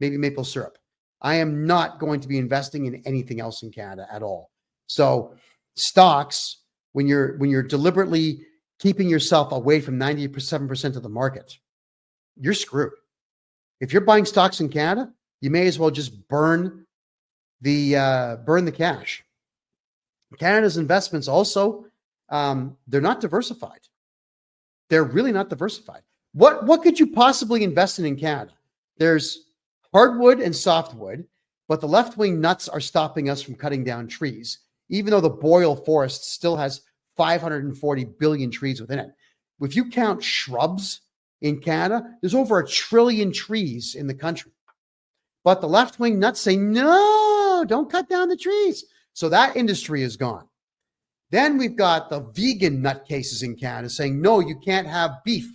Maybe maple syrup. I am not going to be investing in anything else in Canada at all. So stocks, when you're deliberately keeping yourself away from 97% of the market, you're screwed. If you're buying stocks in Canada, you may as well just burn the cash. Canada's investments also, they're not diversified. They're really not diversified. What could you possibly invest in Canada? There's hardwood and softwood, but the left-wing nuts are stopping us from cutting down trees, even though the boreal forest still has 540 billion trees within it. If you count shrubs in Canada, there's over 1 trillion trees in the country. But the left-wing nuts say, no, don't cut down the trees. So that industry is gone. Then we've got the vegan nutcases in Canada saying, no, you can't have beef.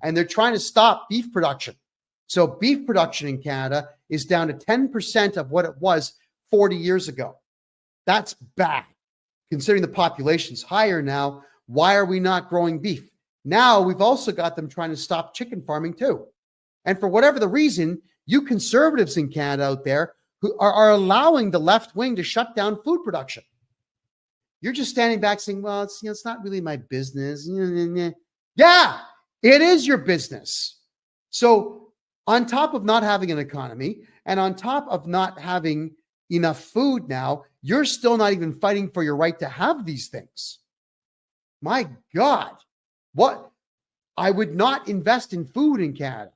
And they're trying to stop beef production. So beef production in Canada is down to 10% of what it was 40 years ago. That's bad. Considering the population's higher now, why are we not growing beef? Now we've also got them trying to stop chicken farming too. And for whatever the reason, you conservatives in Canada out there who are allowing the left wing to shut down food production. You're just standing back saying, well, it's not really my business. Yeah, it is your business. So on top of not having an economy and on top of not having enough food now, you're still not even fighting for your right to have these things. My God, what? I would not invest in food in Canada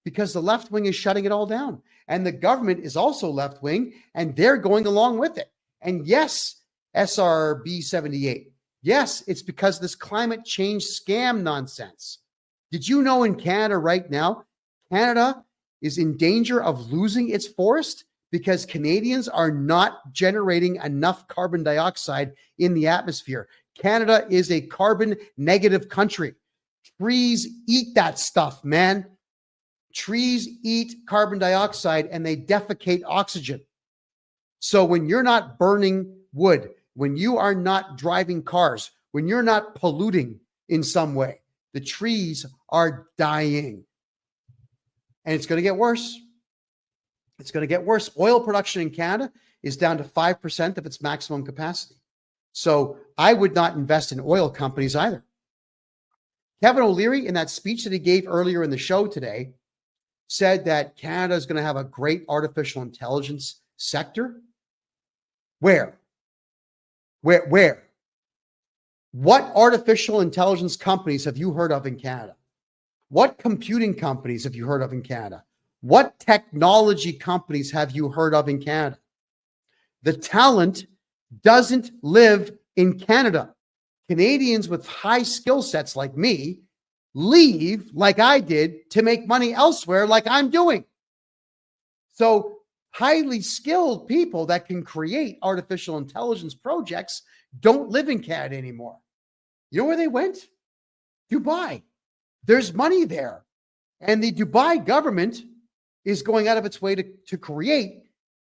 because the left wing is shutting it all down. And the government is also left wing and they're going along with it. And yes, SRB 78. Yes, it's because of this climate change scam nonsense. Did you know in Canada right now, Canada is in danger of losing its forest because Canadians are not generating enough carbon dioxide in the atmosphere. Canada is a carbon negative country. Trees eat that stuff, man. Trees eat carbon dioxide and they defecate oxygen. So when you're not burning wood, when you are not driving cars, when you're not polluting in some way, the trees are dying. And it's going to get worse. It's going to get worse. Oil production in Canada is down to 5% of its maximum capacity. So I would not invest in oil companies either. Kevin O'Leary, in that speech that he gave earlier in the show today, said that Canada is going to have a great artificial intelligence sector. Where? What artificial intelligence companies have you heard of in Canada? What computing companies have you heard of in Canada? What technology companies have you heard of in Canada? The talent doesn't live in Canada. Canadians with high skill sets like me leave like I did to make money elsewhere like I'm doing. So highly skilled people that can create artificial intelligence projects don't live in Canada anymore. You know where they went? Dubai. There's money there. And the Dubai government is going out of its way to create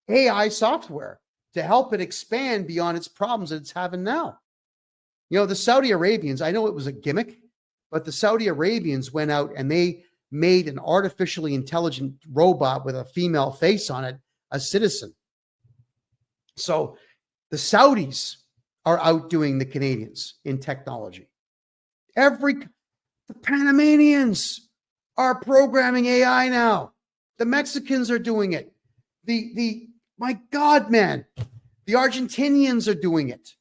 AI software to help it expand beyond its problems that it's having now. You know, the Saudi Arabians, I know it was a gimmick, but the Saudi Arabians went out and they made an artificially intelligent robot with a female face on it, a citizen. So the Saudis are outdoing the Canadians in technology. The Panamanians are programming AI now. The Mexicans are doing it. My God, man, the Argentinians are doing it.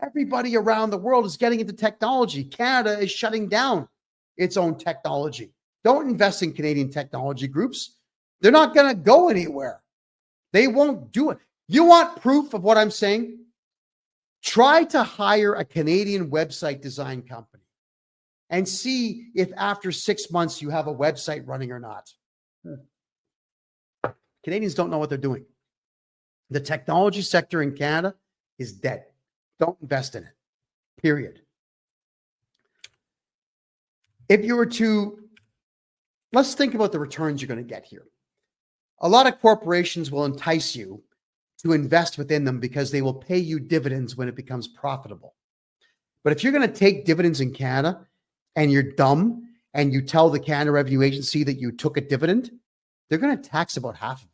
Everybody around the world is getting into technology. Canada is shutting down its own technology. Don't invest in Canadian technology groups. They're not going to go anywhere. They won't do it. You want proof of what I'm saying? Try to hire a Canadian website design company and see if after 6 months you have a website running or not. Canadians don't know what they're doing. The technology sector in Canada is dead. Don't invest in it, period. If you were to, let's think about the returns you're going to get here. A lot of corporations will entice you to invest within them because they will pay you dividends when it becomes profitable. But if you're going to take dividends in Canada and you're dumb and you tell the Canada Revenue Agency that you took a dividend, they're going to tax about half of it.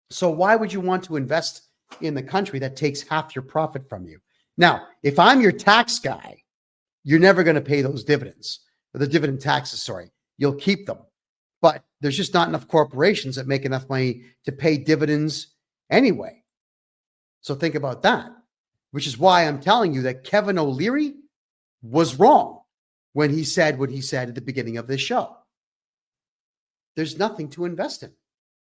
So why would you want to invest in the country that takes half your profit from you? Now, if I'm your tax guy you're never going to pay those dividends, or the dividend taxes, sorry. You'll keep them. But there's just not enough corporations that make enough money to pay dividends anyway. So think about that, which is why I'm telling you that Kevin O'Leary was wrong when he said what he said at the beginning of this show. There's nothing to invest in.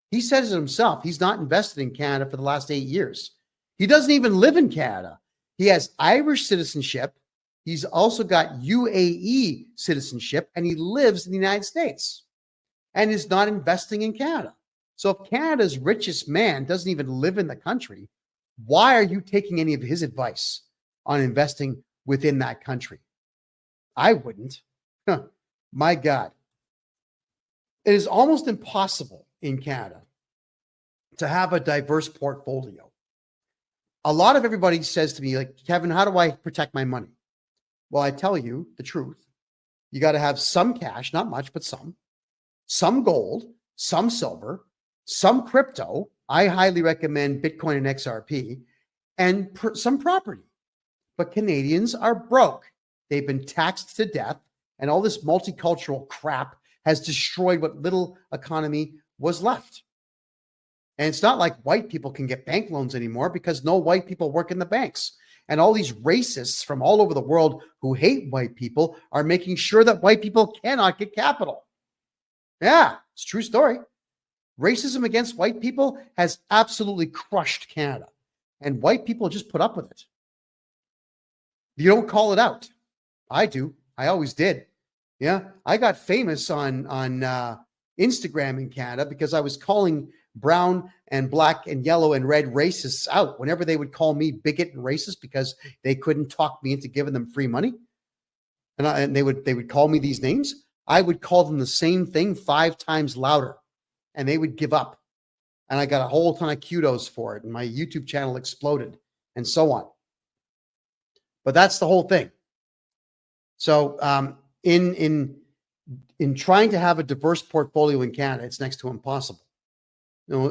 He says it himself. He's not invested in Canada for the last 8 years. He doesn't even live in Canada. He has Irish citizenship. He's also got UAE citizenship, and he lives in the United States and is not investing in Canada. So if Canada's richest man doesn't even live in the country, why are you taking any of his advice on investing within that country? I wouldn't. My God. It is almost impossible in Canada to have a diverse portfolio. A lot of everybody says to me, like, Kevin, how do I protect my money? Well, I tell you the truth. You got to have some cash, not much, but some gold, some silver, some crypto. I highly recommend Bitcoin and XRP, and some property. But Canadians are broke. They've been taxed to death, and all this multicultural crap has destroyed what little economy was left. And it's not like white people can get bank loans anymore because no white people work in the banks. And all these racists from all over the world who hate white people are making sure that white people cannot get capital. Yeah, it's a true story. Racism against white people has absolutely crushed Canada. And white people just put up with it. You don't call it out. I do. I always did. Yeah, I got famous on Instagram in Canada because I was calling brown and black and yellow and red racists out whenever they would call me bigot and racist because they couldn't talk me into giving them free money. And they would call me these names. I would call them the same thing 5 times louder, and they would give up. And I got a whole ton of kudos for it, and my YouTube channel exploded, and so on. But that's the whole thing. So in trying to have a diverse portfolio in Canada, it's next to impossible.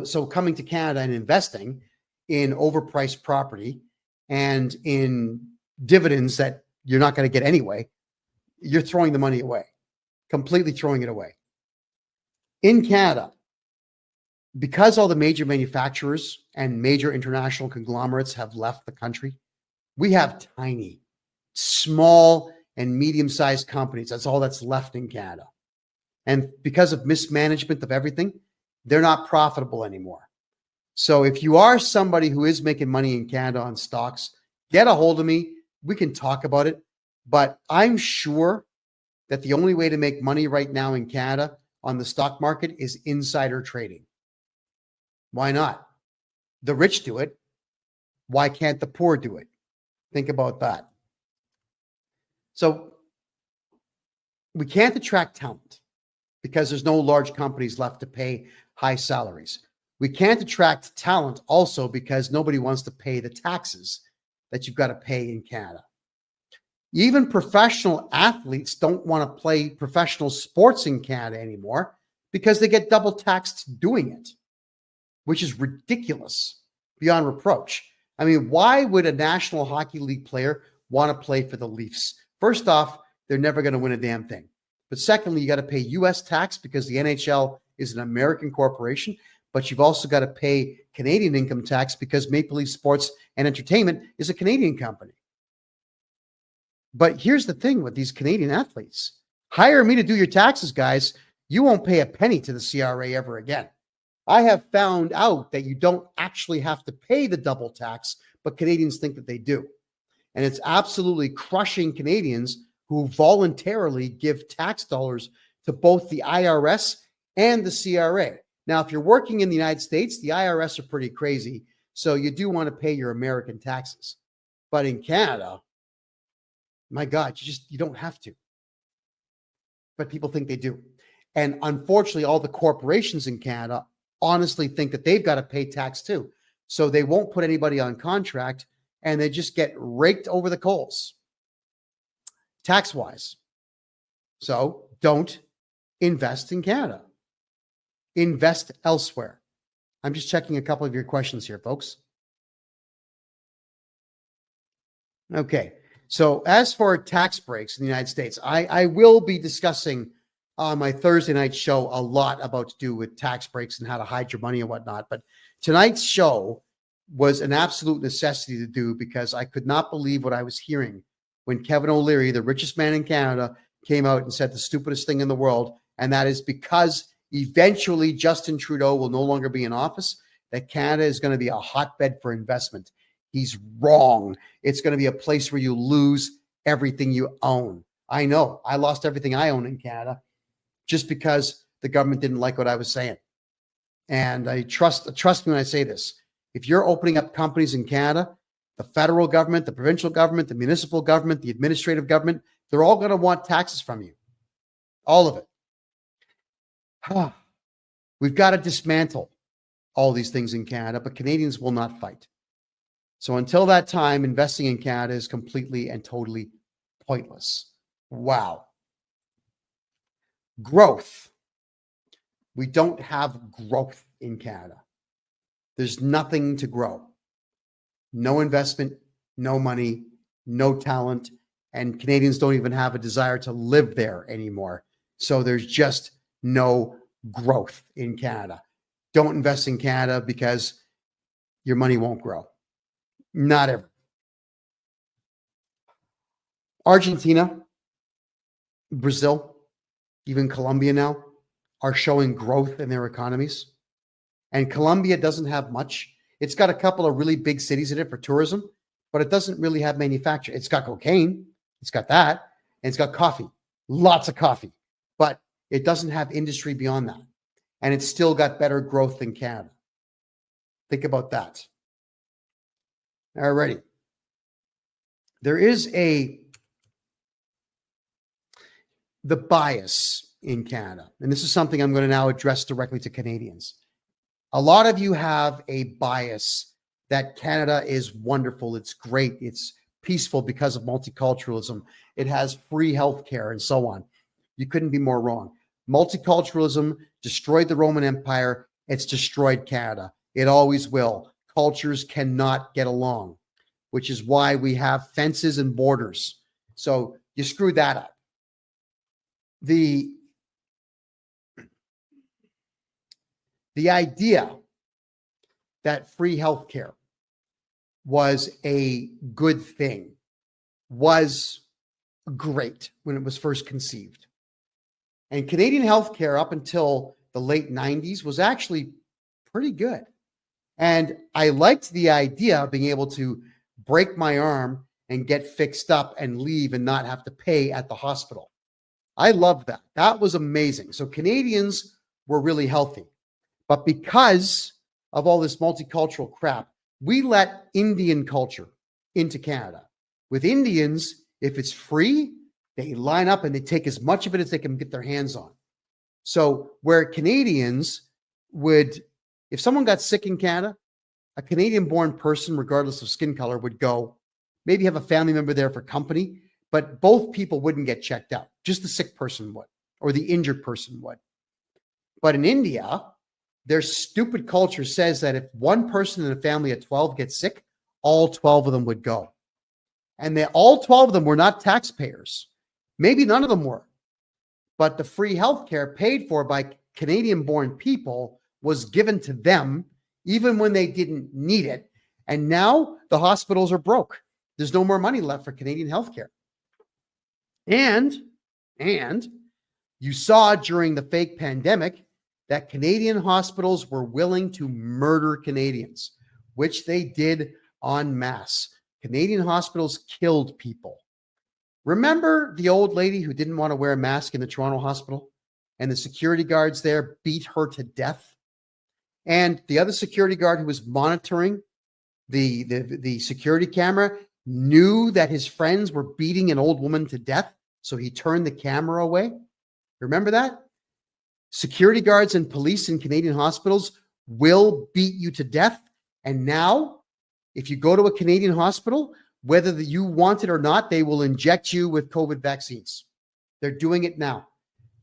So coming to Canada and investing in overpriced property and in dividends that you're not going to get anyway, you're throwing the money away, completely throwing it away. In Canada, because all the major manufacturers and major international conglomerates have left the country, we have tiny, small, and medium-sized companies. That's all that's left in Canada. And because of mismanagement of everything, they're not profitable anymore. So if you are somebody who is making money in Canada on stocks, get a hold of me. We can talk about it. But I'm sure that the only way to make money right now in Canada on the stock market is insider trading. Why not? The rich do it. Why can't the poor do it? Think about that. So we can't attract talent because there's no large companies left to pay high salaries. We can't attract talent also because nobody wants to pay the taxes that you've got to pay in Canada. Even professional athletes don't want to play professional sports in Canada anymore because they get double taxed doing it, which is ridiculous beyond reproach. I mean, why would a National Hockey League player want to play for the Leafs? First off, they're never going to win a damn thing. But secondly, you got to pay U.S. tax because the NHL is an American corporation, but you've also got to pay Canadian income tax because Maple Leaf Sports and Entertainment is a Canadian company. But here's the thing with these Canadian athletes. Hire me to do your taxes, guys. You won't pay a penny to the CRA ever again. I have found out that you don't actually have to pay the double tax, but Canadians think that they do. And it's absolutely crushing Canadians who voluntarily give tax dollars to both the IRS and the CRA. Now, if you're working in the United States, the IRS are pretty crazy, so you do want to pay your American taxes. But in Canada, my God, you don't have to. But people think they do. And unfortunately, all the corporations in Canada honestly think that they've got to pay tax too. So they won't put anybody on contract and they just get raked over the coals tax-wise. So don't invest in Canada. Invest elsewhere. I'm just checking a couple of your questions here, folks. Okay. So as for tax breaks in the United States, I will be discussing on my Thursday night show a lot about to do with tax breaks and how to hide your money and whatnot. But tonight's show was an absolute necessity to do because I could not believe what I was hearing when Kevin O'Leary, the richest man in Canada, came out and said the stupidest thing in the world. And that is because eventually Justin Trudeau will no longer be in office, that Canada is going to be a hotbed for investment. He's wrong. It's going to be a place where you lose everything you own. I know. I lost everything I own in Canada just because the government didn't like what I was saying. And I trust me when I say this. If you're opening up companies in Canada, the federal government, the provincial government, the municipal government, the administrative government, they're all going to want taxes from you. All of it. We've got to dismantle all these things in Canada, but Canadians will not fight. So until that time, investing in Canada is completely and totally pointless. Wow. Growth. We don't have growth in Canada. There's nothing to grow. No investment, no money, no talent, and Canadians don't even have a desire to live there anymore. So there's just no growth in Canada. Don't invest in Canada because your money won't grow. Not ever. Argentina, Brazil, even Colombia now are showing growth in their economies. And Colombia doesn't have much. It's got a couple of really big cities in it for tourism, but it doesn't really have manufacturing. It's got cocaine. It's got that. And it's got coffee. Lots of coffee. But it doesn't have industry beyond that. And it's still got better growth than Canada. Think about that. All righty. There is the bias in Canada. And this is something I'm going to now address directly to Canadians. A lot of you have a bias that Canada is wonderful. It's great. It's peaceful because of multiculturalism. It has free healthcare and so on. You couldn't be more wrong. Multiculturalism destroyed the Roman Empire. It's destroyed Canada. It always will. Cultures cannot get along, which is why we have fences and borders. So you screw that up. The idea that free healthcare was a good thing was great when it was first conceived. And Canadian healthcare up until the late 90s was actually pretty good. And I liked the idea of being able to break my arm and get fixed up and leave and not have to pay at the hospital. I loved that. That was amazing. So Canadians were really healthy. But because of all this multicultural crap, we let Indian culture into Canada. With Indians, if it's free, they line up and they take as much of it as they can get their hands on. So where Canadians would, if someone got sick in Canada, a Canadian-born person, regardless of skin color, would go, maybe have a family member there for company, but both people wouldn't get checked out. Just the sick person would, or the injured person would. But in India, their stupid culture says that if one person in a family of 12 gets sick, all 12 of them would go. And all 12 of them were not taxpayers. Maybe none of them were. But the free healthcare paid for by Canadian-born people was given to them even when they didn't need it. And now the hospitals are broke. There's no more money left for Canadian healthcare. And you saw during the fake pandemic that Canadian hospitals were willing to murder Canadians, which they did en masse. Canadian hospitals killed people. Remember the old lady who didn't want to wear a mask in the Toronto hospital and the security guards there beat her to death? And the other security guard who was monitoring the security camera knew that his friends were beating an old woman to death, so he turned the camera away. Remember that? Security guards and police in Canadian hospitals will beat you to death. And now, if you go to a Canadian hospital, whether you want it or not, they will inject you with COVID vaccines. They're doing it now.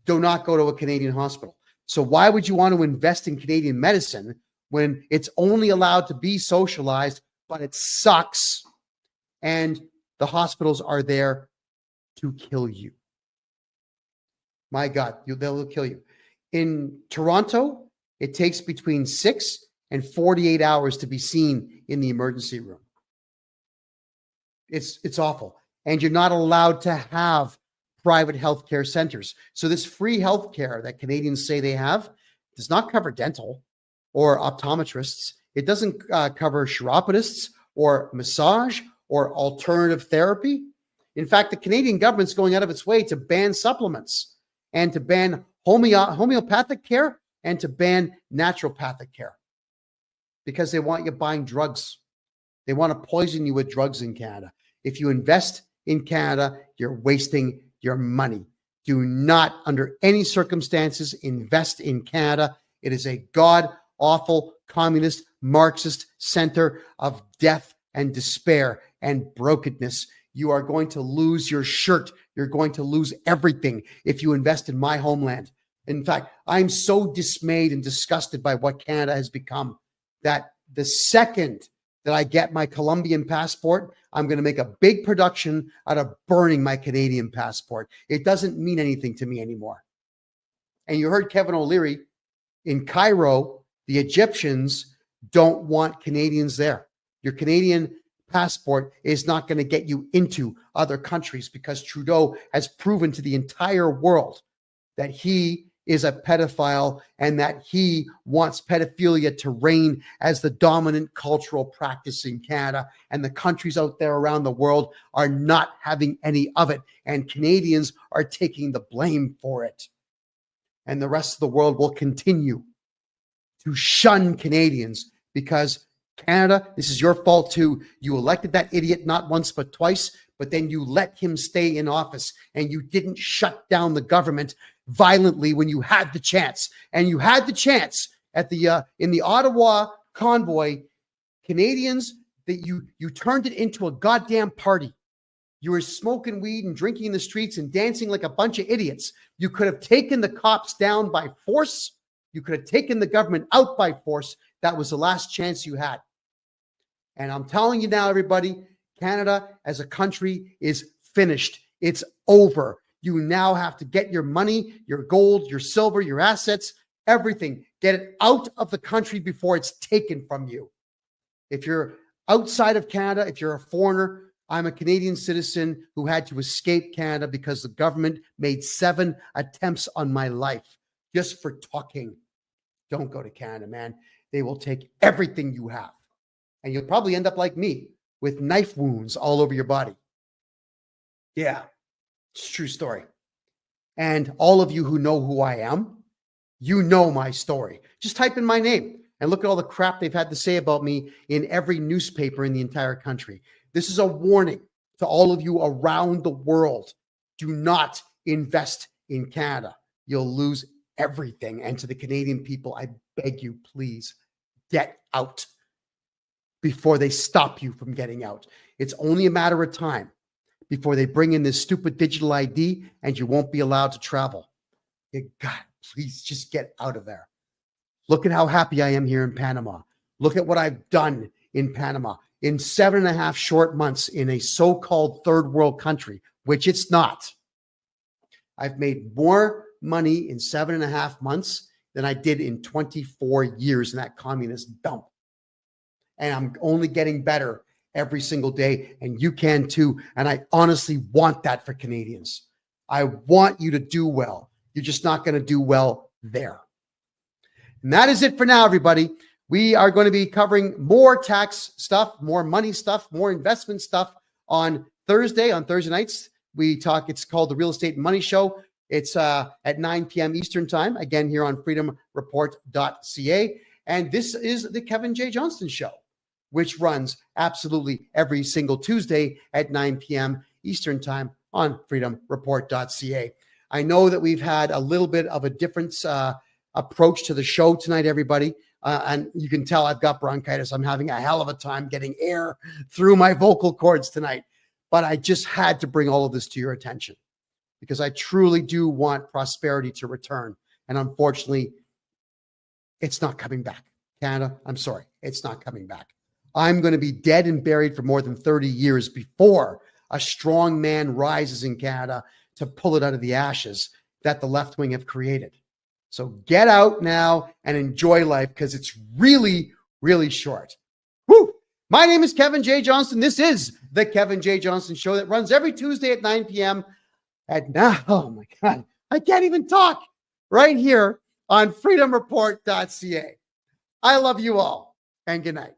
Do not go to a Canadian hospital. So why would you want to invest in Canadian medicine when it's only allowed to be socialized, but it sucks? And the hospitals are there to kill you. My God, they'll kill you. In Toronto, it takes between 6 and 48 hours to be seen in the emergency room. It's awful. And you're not allowed to have private healthcare centers. So this free healthcare that Canadians say they have does not cover dental or optometrists. It doesn't cover chiropodists or massage or alternative therapy. In fact, the Canadian government's going out of its way to ban supplements and to ban homeopathic care and to ban naturopathic care because they want you buying drugs. They want to poison you with drugs in Canada. If you invest in Canada, you're wasting your money. Do not, under any circumstances, invest in Canada. It is a god-awful, communist, Marxist center of death and despair and brokenness. You are going to lose your shirt. You're going to lose everything if you invest in my homeland. In fact, I'm so dismayed and disgusted by what Canada has become that the second that I get my Colombian passport, I'm going to make a big production out of burning my Canadian passport. It doesn't mean anything to me anymore. And you heard Kevin O'Leary in Cairo, the Egyptians don't want Canadians there. Your Canadian passport is not going to get you into other countries because Trudeau has proven to the entire world that he is a pedophile and that he wants pedophilia to reign as the dominant cultural practice in Canada. And the countries out there around the world are not having any of it. And Canadians are taking the blame for it. And the rest of the world will continue to shun Canadians because Canada, this is your fault too. You elected that idiot not once but twice, but then you let him stay in office and you didn't shut down the government violently when you had the chance. And you had the chance at the in the Ottawa convoy, Canadians, that you turned it into a goddamn party. You were smoking weed and drinking in the streets and dancing like a bunch of idiots. You could have taken the cops down by force. You could have taken the government out by force. That was the last chance you had. And I'm telling you now, everybody, Canada as a country is finished. It's over. You now have to get your money, your gold, your silver, your assets, everything. Get it out of the country before it's taken from you. If you're outside of Canada, if you're a foreigner, I'm a Canadian citizen who had to escape Canada because the government made 7 attempts on my life just for talking. Don't go to Canada, man. They will take everything you have. And you'll probably end up like me with knife wounds all over your body. Yeah, it's a true story. And all of you who know who I am, you know my story. Just type in my name and look at all the crap they've had to say about me in every newspaper in the entire country. This is a warning to all of you around the world. Do not invest in Canada. You'll lose everything. And to the Canadian people, I beg you, please get out before they stop you from getting out. It's only a matter of time before they bring in this stupid digital ID and you won't be allowed to travel. God, please just get out of there. Look at how happy I am here in Panama. Look at what I've done in Panama. In 7.5 short months in a so-called third world country, which it's not. I've made more money in 7.5 months than I did in 24 years in that communist dump. And I'm only getting better every single day, and you can too. And I honestly want that for Canadians. I want you to do well. You're just not going to do well there. And that is it for now, everybody. We are going to be covering more tax stuff, more money stuff, more investment stuff on Thursday. On Thursday nights, we talk. It's called the Real Estate and Money Show. It's at 9 p.m. Eastern time, again, here on freedomreport.ca. And this is the Kevin J. Johnston Show, which runs absolutely every single Tuesday at 9 p.m. Eastern time on freedomreport.ca. I know that we've had a little bit of a different approach to the show tonight, everybody. And you can tell I've got bronchitis. I'm having a hell of a time getting air through my vocal cords tonight. But I just had to bring all of this to your attention because I truly do want prosperity to return. And unfortunately, it's not coming back. Canada, I'm sorry, it's not coming back. I'm going to be dead and buried for more than 30 years before a strong man rises in Canada to pull it out of the ashes that the left wing have created. So get out now and enjoy life because it's really, really short. Woo! My name is Kevin J. Johnston. This is the Kevin J. Johnston Show that runs every Tuesday at 9 p.m. And now, oh my God, I can't even talk, right here on freedomreport.ca. I love you all and good night.